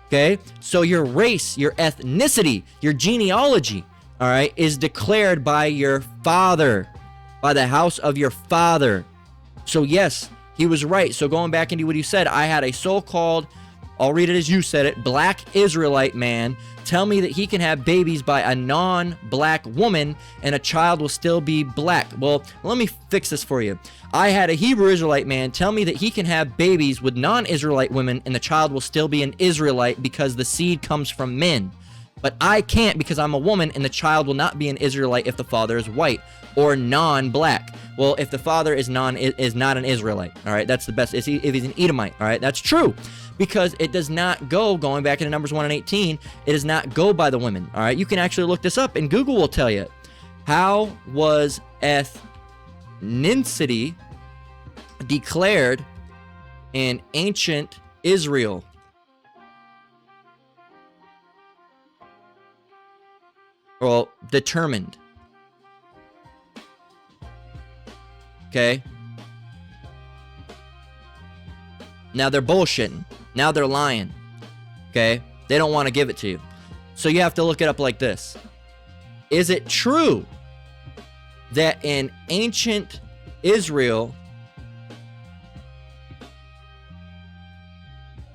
okay? So your race, your ethnicity, your genealogy, all right, is declared by your father, by the house of your father. So yes, he was right. So going back into what you said, I had a so-called, I'll read it as you said it, black Israelite man tell me that he can have babies by a non-black woman and a child will still be black. Well, let me fix this for you. I had a Hebrew Israelite man tell me that he can have babies with non-Israelite women and the child will still be an Israelite because the seed comes from men. But I can't because I'm a woman and the child will not be an Israelite if the father is white or non-black. Well, if the father is not an Israelite, all right, that's the best. If he's an Edomite, all right, that's true. Because it does not go, going back into Numbers 1 and 18, it does not go by the women, all right? You can actually look this up, and Google will tell you. How was ethnicity declared in ancient Israel? Well, determined. Okay? Now they're bullshitting. Now they're lying. Okay? They don't want to give it to you. So you have to look it up like this. Is it true that in ancient Israel,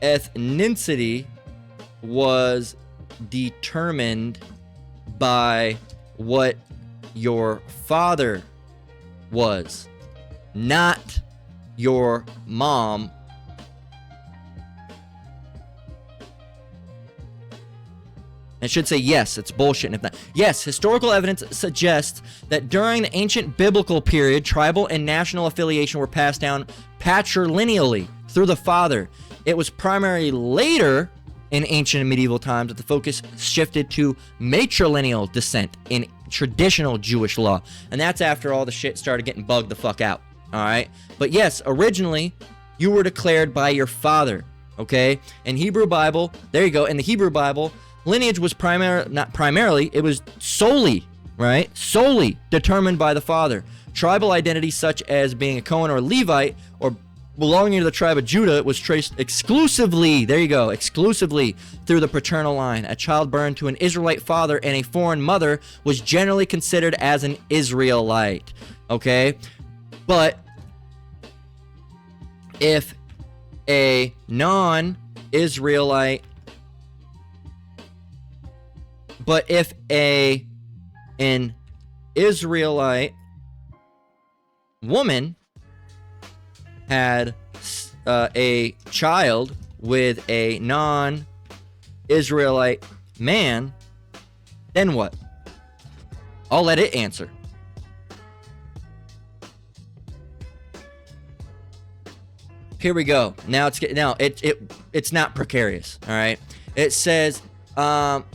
ethnicity was determined by what your father was, not your mom? It should say yes, it's bullshit. If not, yes, historical evidence suggests that during the ancient biblical period, tribal and national affiliation were passed down patrilineally through the father. It was primarily later in ancient and medieval times that the focus shifted to matrilineal descent in traditional Jewish law. And that's after all the shit started getting bugged the fuck out. All right. But yes, originally you were declared by your father. Okay. In Hebrew Bible, there you go. In the Hebrew Bible, lineage was not primarily, it was solely, right? Solely determined by the father. Tribal identities such as being a Cohen or a Levite or belonging to the tribe of Judah was traced exclusively, there you go, exclusively through the paternal line. A child born to an Israelite father and a foreign mother was generally considered as an Israelite, okay? But if a non-Israelite, an Israelite woman had a child with a non-Israelite man, then what? I'll let it answer. Here we go. Now it's not precarious. All right. It says, what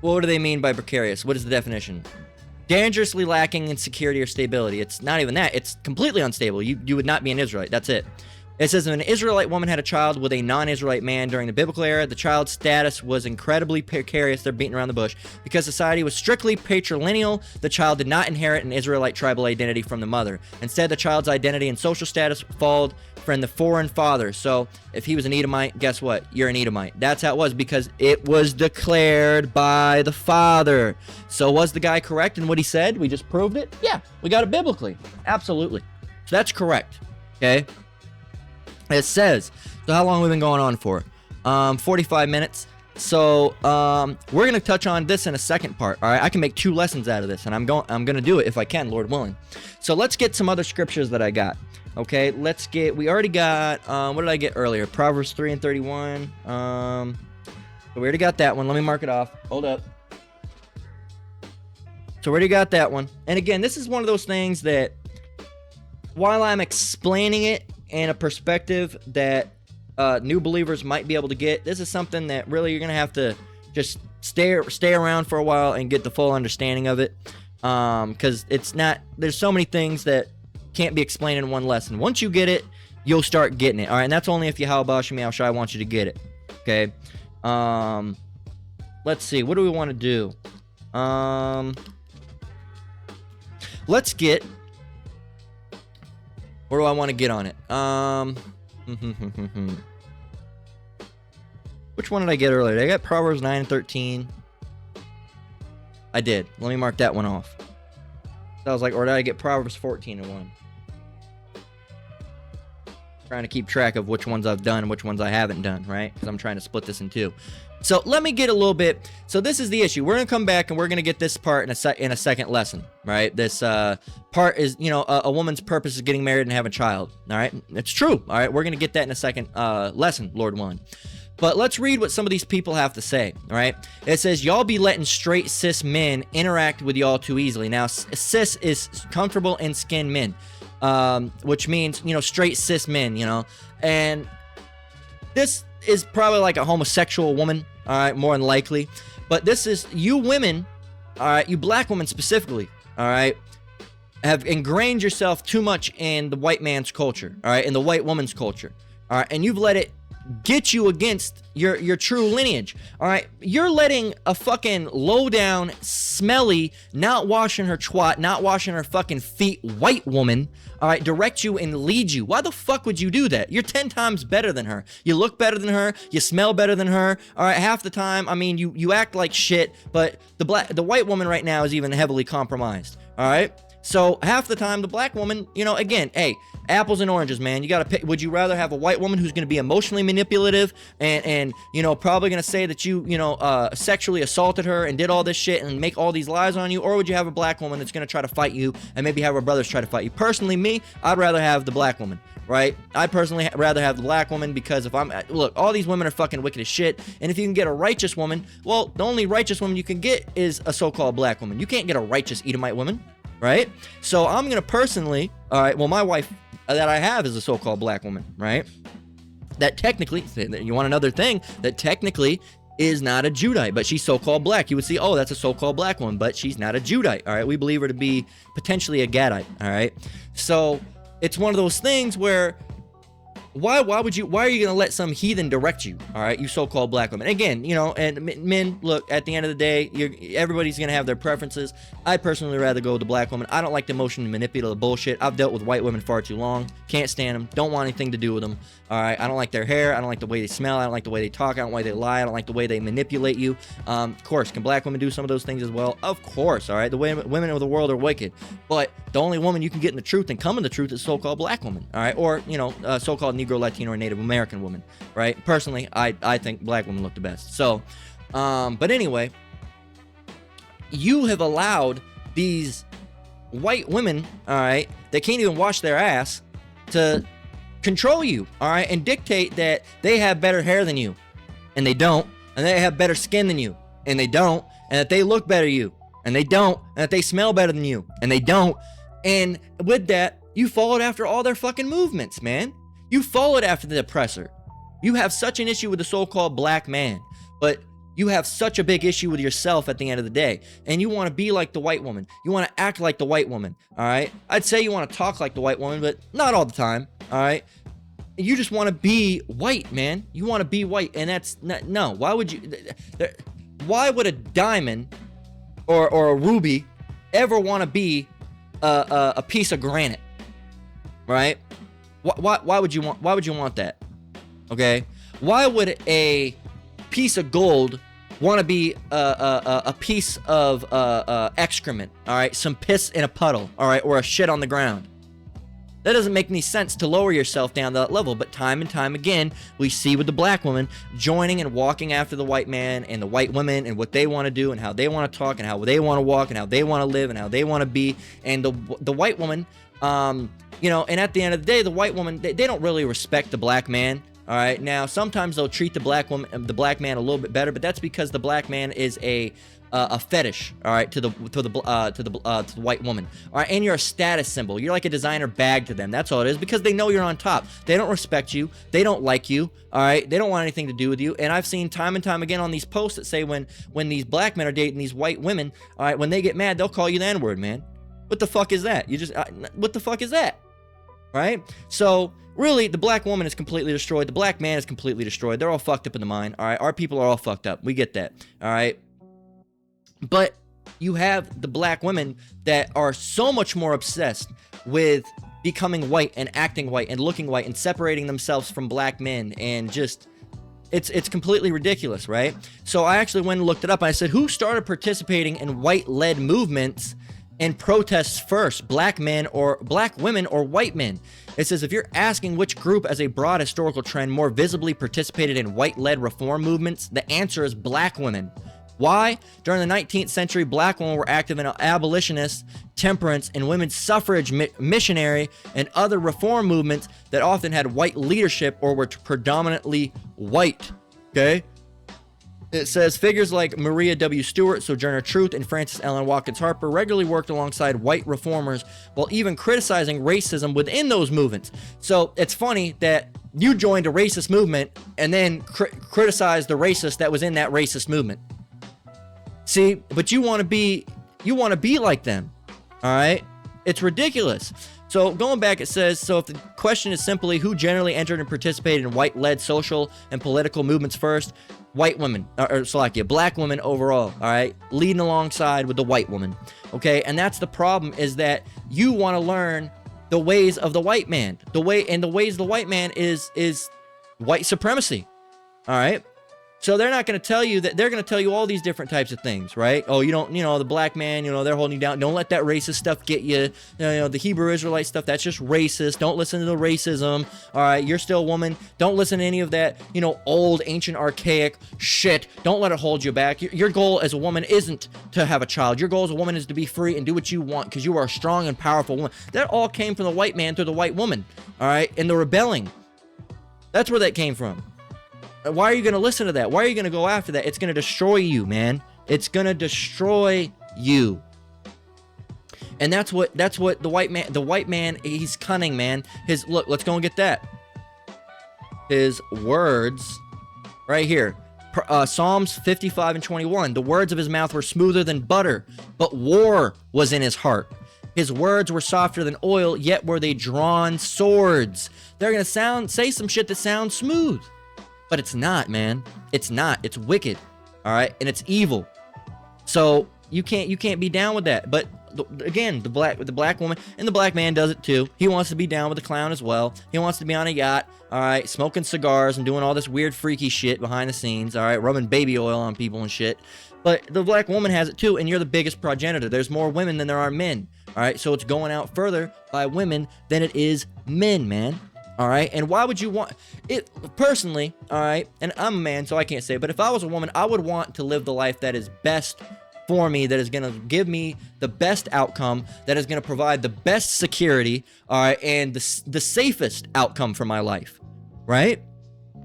do they mean by precarious? What is the definition? Dangerously lacking in security or stability. It's not even that. It's completely unstable. You would not be an Israelite. That's it. It says if an Israelite woman had a child with a non-Israelite man during the biblical era, the child's status was incredibly precarious. They're beating around the bush. Because society was strictly patrilineal, the child did not inherit an Israelite tribal identity from the mother. Instead, the child's identity and social status followed from the foreign father. So if he was an Edomite, guess what? You're an Edomite. That's how it was, because it was declared by the father. So was the guy correct in what he said? We just proved it? Yeah, we got it biblically. Absolutely. So that's correct. Okay? It says, so how long have we been going on for? 45 minutes. So we're gonna touch on this in a second part. All right, I can make 2 lessons out of this, and I'm gonna do it if I can, Lord willing. So let's get some other scriptures that I got. Okay, we already got, what did I get earlier? Proverbs 3 and 31. So we already got that one. Let me mark it off. Hold up. So we already got that one. And again, this is one of those things that, while I'm explaining it in a perspective that new believers might be able to get, this is something that really you're gonna have to just stay around for a while and get the full understanding of it, because there's so many things that can't be explained in one lesson. Once you get it, you'll start getting it. All right, and that's only if Yahweh Shem Yahushai wants you to get it. Okay. Let's see, what do we want to do? Let's get, where do I want to get on it? Which one did I get earlier? Did I get Proverbs 9 and 13? I did. Let me mark that one off. I was like, or did I get Proverbs 14 and 1? Trying to keep track of which ones I've done and which ones I haven't done, right? Because I'm trying to split this in 2. So let me get a little bit. So this is the issue. We're gonna come back and we're gonna get this part in a second lesson, right? This part is, a woman's purpose is getting married and having a child. All right, it's true. All right, we're gonna get that in a second lesson, Lord willing. But let's read what some of these people have to say. All right, it says, y'all be letting straight cis men interact with y'all too easily. Now, cis is comfortable in skin men, which means, straight cis men, and this is probably like a homosexual woman, all right, more than likely. But this is, you women, all right, you black women specifically, all right, have ingrained yourself too much in the white man's culture, all right, in the white woman's culture, all right, and you've let it get you against your true lineage. All right, you're letting a fucking low down, smelly, not washing her twat, not washing her fucking feet white woman, all right, direct you and lead you. Why the fuck would you do that? You're 10 times better than her. You look better than her. You smell better than her. All right, half the time, I mean, you act like shit, but the white woman right now is even heavily compromised. All right. So half the time, the black woman, again, hey, apples and oranges, man. You got to pick. Would you rather have a white woman who's going to be emotionally manipulative and probably going to say that you sexually assaulted her and did all this shit and make all these lies on you? Or would you have a black woman that's going to try to fight you and maybe have her brothers try to fight you? Personally, me, I'd rather have the black woman, right? I personally rather have the black woman, because look, all these women are fucking wicked as shit. And if you can get a righteous woman, well, the only righteous woman you can get is a so-called black woman. You can't get a righteous Edomite woman. Right? So I'm going to personally, all right, well, my wife that I have is a so-called black woman, right? That technically, you want another thing, that technically is not a Judite, but she's so-called black. You would see, oh, that's a so-called black woman, but she's not a Judite, all right? We believe her to be potentially a Gadite, all right? So it's one of those things where, why are you going to let some heathen direct you, all right, you so-called black women? Again, and men, look, at the end of the day, everybody's going to have their preferences. I personally rather go with the black woman. I don't like the emotionally manipulative bullshit. I've dealt with white women far too long. Can't stand them. Don't want anything to do with them, all right? I don't like their hair. I don't like the way they smell. I don't like the way they talk. I don't like the way they lie. I don't like the way they manipulate you. Of course, can black women do some of those things as well? Of course, all right? The way women of the world are wicked. But the only woman you can get in the truth and come in the truth is so-called black woman, all right? Or, so-called Negro, Latino, or Native American woman, right? Personally, I think black women look the best. So, but anyway, you have allowed these white women, all right, that can't even wash their ass, to control you, all right, and dictate that they have better hair than you, and they don't, and they have better skin than you, and they don't, and that they look better than you, and they don't, and that they smell better than you, and they don't. And with that, you followed after all their fucking movements, man. You followed after the oppressor. You have such an issue with the so-called black man, but you have such a big issue with yourself at the end of the day. And you want to be like the white woman. You want to act like the white woman, all right? I'd say you want to talk like the white woman, but not all the time, all right? You just want to be white, man. You want to be white, and that's not, no. Why would you? Why would a diamond or a ruby ever want to be a piece of granite, right? Why would you want that? Okay. Why would a piece of gold want to be a piece of excrement? All right, some piss in a puddle. All right, or a shit on the ground. That doesn't make any sense to lower yourself down to that level. But time and time again, we see with the black woman joining and walking after the white man and the white women and what they want to do and how they want to talk and how they want to walk and how they want to live and how they want to be. And the white woman, you know, and at the end of the day, the white woman, they don't really respect the black man. All right. Now, sometimes they'll treat the black man a little bit better, but that's because the black man is a fetish, all right, to the white woman, all right, and you're a status symbol. You're like a designer bag to them. That's all it is, because they know you're on top. They don't respect you. They don't like you, all right. They don't want anything to do with you. And I've seen time and time again on these posts that say when these black men are dating these white women, all right, when they get mad, they'll call you the N-word, man. What the fuck is that? What the fuck is that? Right? So really, the black woman is completely destroyed. The black man is completely destroyed. They're all fucked up in the mind. All right, our people are all fucked up. We get that. All right. But you have the black women that are so much more obsessed with becoming white and acting white and looking white and separating themselves from black men, and just it's completely ridiculous, right? So I actually went and looked it up. I said, who started participating in white-led movements and protests first, black men or black women or white men? It says, if you're asking which group as a broad historical trend more visibly participated in white-led reform movements, the answer is black women. Why? During the 19th century, black women were active in abolitionist, temperance, and women's suffrage, missionary, and other reform movements that often had white leadership or were predominantly white. Okay? It says figures like Maria W. Stewart, Sojourner Truth, and Frances Ellen Watkins Harper regularly worked alongside white reformers while even criticizing racism within those movements. So it's funny that you joined a racist movement and then criticized the racist that was in that racist movement. See, but you want to be like them. All right? It's ridiculous. So going back, it says, so if the question is simply who generally entered and participated in white-led social and political movements first, white women, or Slovakia, black women overall, all right, leading alongside with the white woman, okay? And that's the problem, is that you want to learn the ways of the white man. The ways of the white man is white supremacy, all right? So they're not going to tell you that. They're going to tell you all these different types of things, right? Oh, the black man, they're holding you down. Don't let that racist stuff get you. The Hebrew Israelite stuff, that's just racist. Don't listen to the racism. All right, you're still a woman. Don't listen to any of that, old, ancient, archaic shit. Don't let it hold you back. Your goal as a woman isn't to have a child. Your goal as a woman is to be free and do what you want, because you are a strong and powerful woman. That all came from the white man through the white woman, all right? And the rebelling. That's where that came from. Why are you going to listen to that? Why are you going to go after that? It's going to destroy you, man. It's going to destroy you. And that's what the white man, he's cunning, man. Look, let's go and get that. His words right here. Psalms 55 and 21. The words of his mouth were smoother than butter, but war was in his heart. His words were softer than oil, yet were they drawn swords. They're going to say some shit that sounds smooth. But it's not, man. It's not. It's wicked. All right? And it's evil. So you can't be down with that. But again, the black woman and the black man does it too. He wants to be down with the clown as well. He wants to be on a yacht, all right, smoking cigars and doing all this weird freaky shit behind the scenes, all right, rubbing baby oil on people and shit. But the black woman has it too, and you're the biggest progenitor. There's more women than there are men. All right? So it's going out further by women than it is men, man. All right, and why would you want it personally? All right, and I'm a man, so I can't say, but if I was a woman, I would want to live the life that is best for me, that is going to give me the best outcome, that is going to provide the best security, all right, and the safest outcome for my life, right?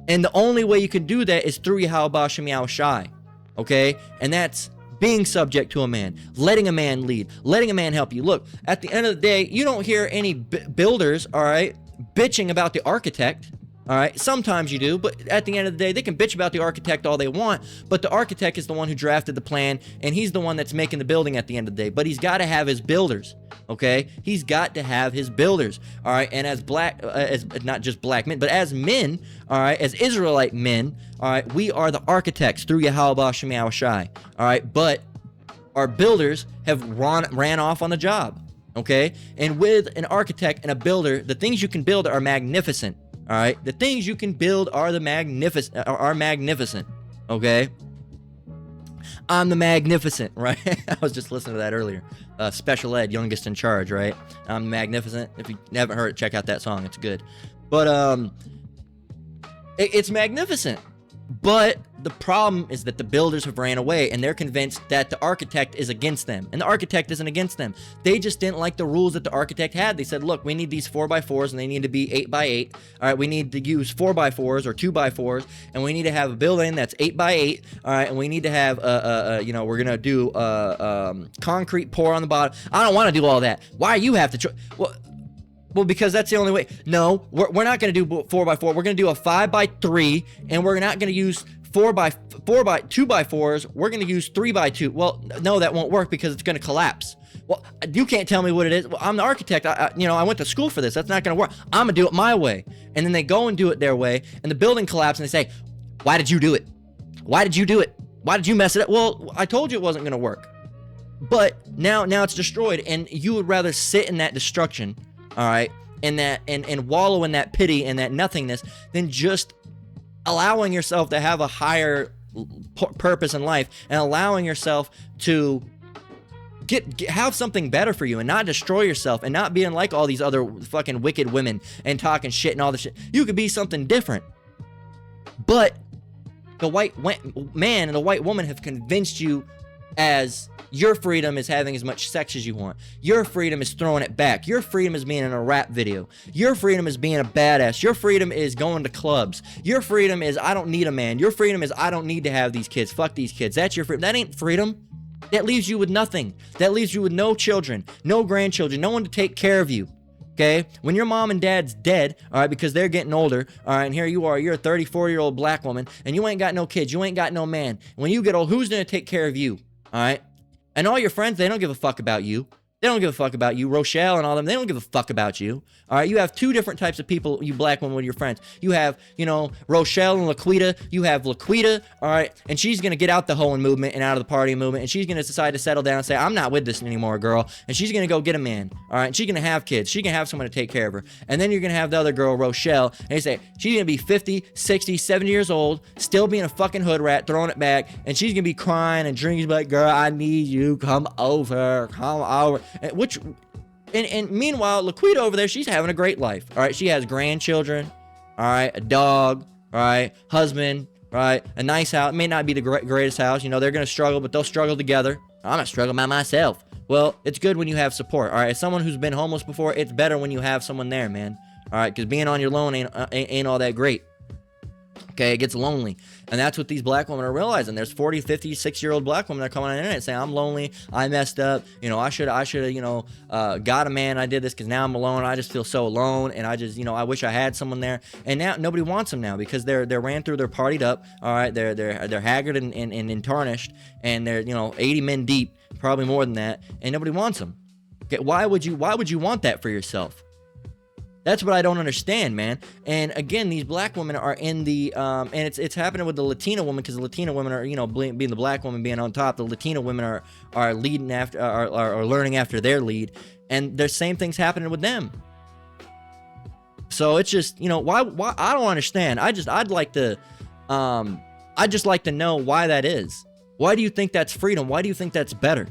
And the only way you can do that is through Yahweh Shem Yahweh Shai, okay? And that's being subject to a man, letting a man lead, letting a man help you. Look, at the end of the day, you don't hear any builders, all right, bitching about the architect. All right, sometimes you do, but at the end of the day, they can bitch about the architect all they want, but the architect is the one who drafted the plan, and he's the one that's making the building at the end of the day. But he's got to have his builders, okay? He's got to have his builders, all right? And as as not just black men, but as men, all right, as Israelite men, all right, we are the architects through Yahweh Shem Yahushai, all right? But our builders have ran off on the job, okay? And with an architect and a builder, the things you can build are magnificent. All right, the things you can build are magnificent. Okay, I'm the magnificent, right? I was just listening to that earlier. Special Ed, youngest in charge, right? I'm magnificent. If you haven't heard it, check out that song. It's good. But it's magnificent. But the problem is that the builders have ran away, and they're convinced that the architect is against them. And the architect isn't against them. They just didn't like the rules that the architect had. They said, look, we need these 4x4s, and they need to be 8x8. All right, we need to use 4x4s or 2x4s, and we need to have a building that's 8x8. All right, and we need to have, we're going to do concrete pour on the bottom. I don't want to do all that. Why you have to... Well, because that's the only way. No, we're not going to do 4x4. We're going to do a 5x3, and we're not going to use 2x4s. We're going to use 3x2. Well, no, that won't work because it's going to collapse. Well, you can't tell me what it is. Well, I'm the architect. I went to school for this. That's not going to work. I'm going to do it my way. And then they go and do it their way, and the building collapses, and they say, why did you do it? Why did you do it? Why did you mess it up? Well, I told you it wasn't going to work. But now it's destroyed, and you would rather sit in that destruction, all right, and wallow in that pity and that nothingness than just allowing yourself to have a higher purpose in life and allowing yourself to have something better for you and not destroy yourself and not being like all these other fucking wicked women and talking shit and all this shit. You could be something different. But the white man and the white woman have convinced you as your freedom is having as much sex as you want. Your freedom is throwing it back. Your freedom is being in a rap video. Your freedom is being a badass. Your freedom is going to clubs. Your freedom is I don't need a man. Your freedom is I don't need to have these kids. Fuck these kids. That's your freedom. That ain't freedom. That leaves you with nothing. That leaves you with no children, no grandchildren, no one to take care of you. Okay? When your mom and dad's dead, all right, because they're getting older, all right, and here you are, you're a 34-year-old black woman, and you ain't got no kids, you ain't got no man. When you get old, who's going to take care of you? All right? And all your friends, they don't give a fuck about you. They don't give a fuck about you. Rochelle and all them, they don't give a fuck about you. All right, you have two different types of people, you black women with your friends. You have, Rochelle and Laquita. You have Laquita, all right, and she's going to get out the hoeing movement and out of the party movement, and she's going to decide to settle down and say, I'm not with this anymore, girl. And she's going to go get a man, all right, and she's going to have kids. She can have someone to take care of her. And then you're going to have the other girl, Rochelle, and they say, she's going to be 50, 60, 70 years old, still being a fucking hood rat, throwing it back, and she's going to be crying and drinking, like, girl, I need you, come over. And meanwhile, Laquita over there, she's having a great life. All right, she has grandchildren. All right, a dog. All right, husband. All right, a nice house. It may not be the greatest house. They're gonna struggle, but they'll struggle together. I'm not struggling by myself. Well, it's good when you have support. All right, as someone who's been homeless before, it's better when you have someone there, man. All right, because being on your own ain't all that great. Okay, it gets lonely. And that's what these black women are realizing. There's 40, 50, 6-year-old black women that are coming on the internet saying, I'm lonely, I messed up, I should have, got a man, I did this because now I'm alone, I just feel so alone, and I just, I wish I had someone there. And now nobody wants them now because they're ran through, they're partied up, all right, they're haggard and tarnished, and they're, 80 men deep, probably more than that, and nobody wants them. Okay, why would you want that for yourself? That's what I don't understand, man. And again, these black women are in the, and it's happening with the Latina women because the Latina women are, being the black woman being on top. The Latina women are leading after, are learning after their lead, and the same things happening with them. So it's just, why I don't understand. I'd like to know why that is. Why do you think that's freedom? Why do you think that's better,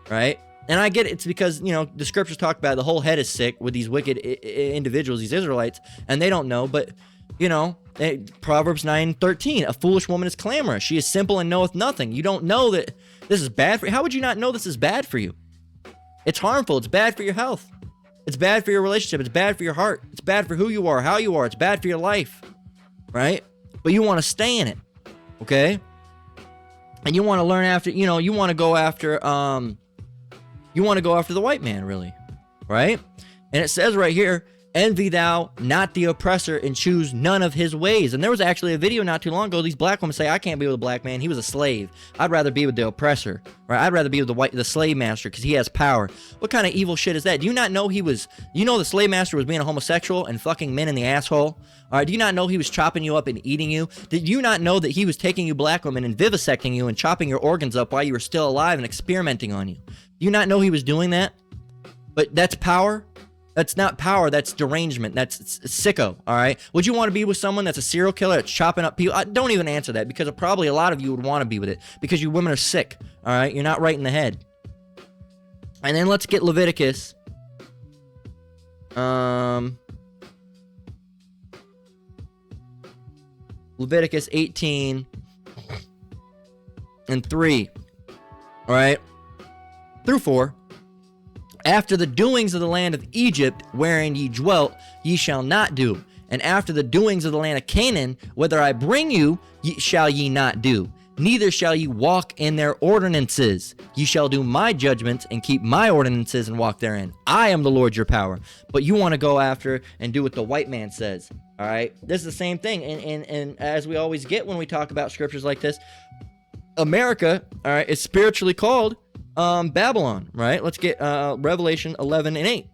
right? And I get it. It's because, the scriptures talk about it. The whole head is sick with these wicked individuals, these Israelites, and they don't know. But, Proverbs 9:13, a foolish woman is clamorous. She is simple and knoweth nothing. You don't know that this is bad for you. How would you not know this is bad for you? It's harmful. It's bad for your health. It's bad for your relationship. It's bad for your heart. It's bad for who you are, how you are. It's bad for your life, right? But you want to stay in it, okay? and you want to learn after, you want to go after the white man, really, right? And it says right here, envy thou not the oppressor, and choose none of his ways. And there was actually a video not too long ago. These black women say, I can't be with a black man. He was a slave. I'd rather be with the oppressor, right? I'd rather be with the slave master because he has power. What kind of evil shit is that? Do you not know the slave master was being a homosexual and fucking men in the asshole? All right, do you not know he was chopping you up and eating you? Did you not know that he was taking you black women and vivisecting you and chopping your organs up while you were still alive and experimenting on you? Do you not know he was doing that? But that's power? That's not power, that's derangement, that's sicko, all right? Would you want to be with someone that's a serial killer, that's chopping up people? Don't even answer that, because probably a lot of you would want to be with it, because you women are sick, all right? You're not right in the head. And then let's get Leviticus. Leviticus 18 and 3, all right? Through 4. After the doings of the land of Egypt, wherein ye dwelt, ye shall not do. And after the doings of the land of Canaan, whither I bring you, shall ye not do. Neither shall ye walk in their ordinances. Ye shall do my judgments and keep my ordinances and walk therein. I am the Lord your power. But you want to go after and do what the white man says. All right? This is the same thing. And as we always get when we talk about scriptures like this, America, all right, is spiritually called Babylon, right? Let's get Revelation 11 and 8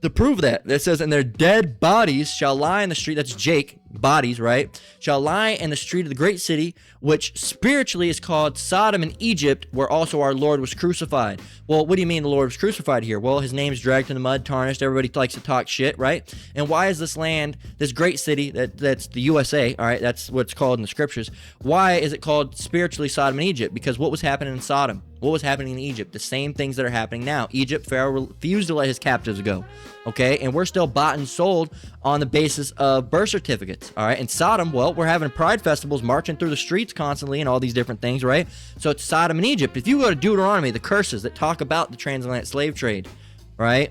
to prove that. It says, and their dead bodies shall lie in the street. That's Jake, bodies, right? Shall lie in the street of the great city, which spiritually is called Sodom and Egypt, where also our Lord was crucified. Well, what do you mean the Lord was crucified here? Well, his name's dragged in the mud, tarnished. Everybody likes to talk shit, right? And why is this land, this great city, that's the USA, all right? That's what it's called in the scriptures. Why is it called spiritually Sodom and Egypt? Because what was happening in Sodom? What was happening in Egypt? The same things that are happening now. Egypt, Pharaoh refused to let his captives go, okay? And we're still bought and sold on the basis of birth certificates, all right? And Sodom, well, we're having pride festivals, marching through the streets constantly and all these different things, right? So it's Sodom and Egypt. If you go to Deuteronomy, the curses that talk about the transatlantic slave trade, right?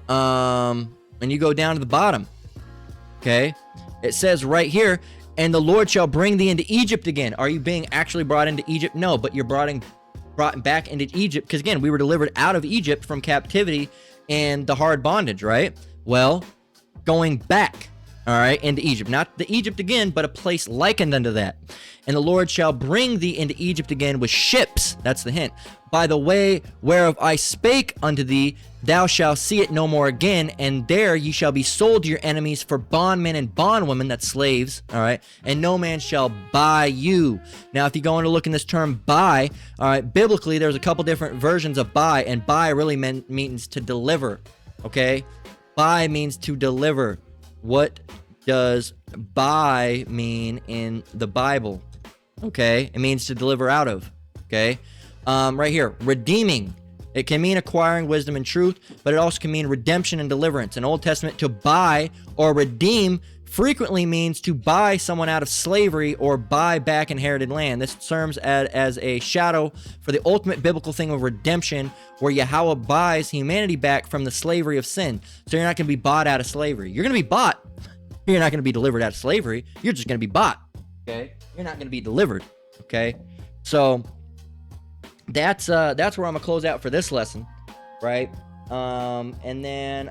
And you go down to the bottom, okay? It says right here, and the Lord shall bring thee into Egypt again. Are you being actually brought into Egypt? No, but you're brought back into Egypt, because again, we were delivered out of Egypt from captivity and the hard bondage, right? Well, going back, all right, into Egypt. Not the Egypt again, but a place likened unto that. And the Lord shall bring thee into Egypt again with ships. That's the hint. By the way whereof I spake unto thee, thou shalt see it no more again, and there ye shall be sold to your enemies for bondmen and bondwomen, that's slaves, all right, and no man shall buy you. Now, if you go on to look in this term buy, all right, biblically, there's a couple different versions of buy, and buy really means to deliver, okay? Buy means to deliver. What does buy mean in the Bible? Okay, it means to deliver out of, okay? Right here, redeeming. It can mean acquiring wisdom and truth, but it also can mean redemption and deliverance. In Old Testament, to buy or redeem frequently means to buy someone out of slavery or buy back inherited land. This serves as a shadow for the ultimate biblical thing of redemption, where Yahweh buys humanity back from the slavery of sin. So you're not going to be bought out of slavery. You're going to be bought. You're not going to be delivered out of slavery. You're just going to be bought, okay? You're not going to be delivered, okay? So that's where I'm going to close out for this lesson, right? And then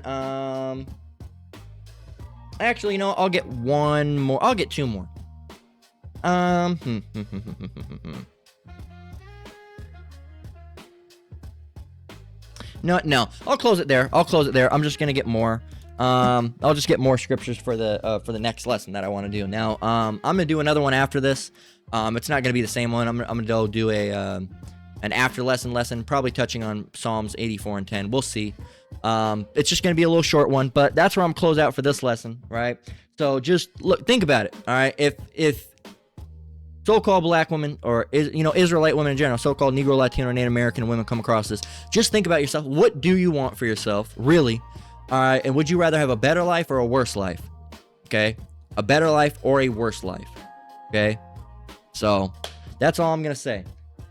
actually, you know, I'll get one more. I'll get two more. No. I'll close it there. I'm just gonna get more. I'll just get more scriptures for the next lesson that I want to do. Now, I'm gonna do another one after this. It's not gonna be the same one. I'm gonna go do an after lesson, probably touching on Psalms 84 and 10. We'll see. It's just going to be a little short one, but that's where I'm close out for this lesson, right? So just think about it, all right? If so-called black women, or Israelite women in general, so-called Negro, Latino, or Native American women come across this, just think about yourself. What do you want for yourself, really? All right, and would you rather have a better life or a worse life? Okay, a better life or a worse life? Okay, so that's all I'm gonna say.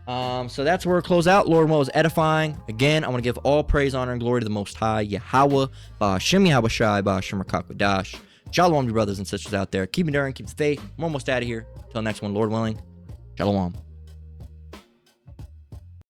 So that's where we'll close out. Lord willing, was edifying. Again, I want to give all praise, honor, and glory to the Most High, Yahweh, Ba'ashem Yahweh Shai, Ba'ashem Rakakwadash. Shalom, you brothers and sisters out there. Keep enduring, keep the faith. I'm almost out of here. Till next one, Lord willing. Shalom.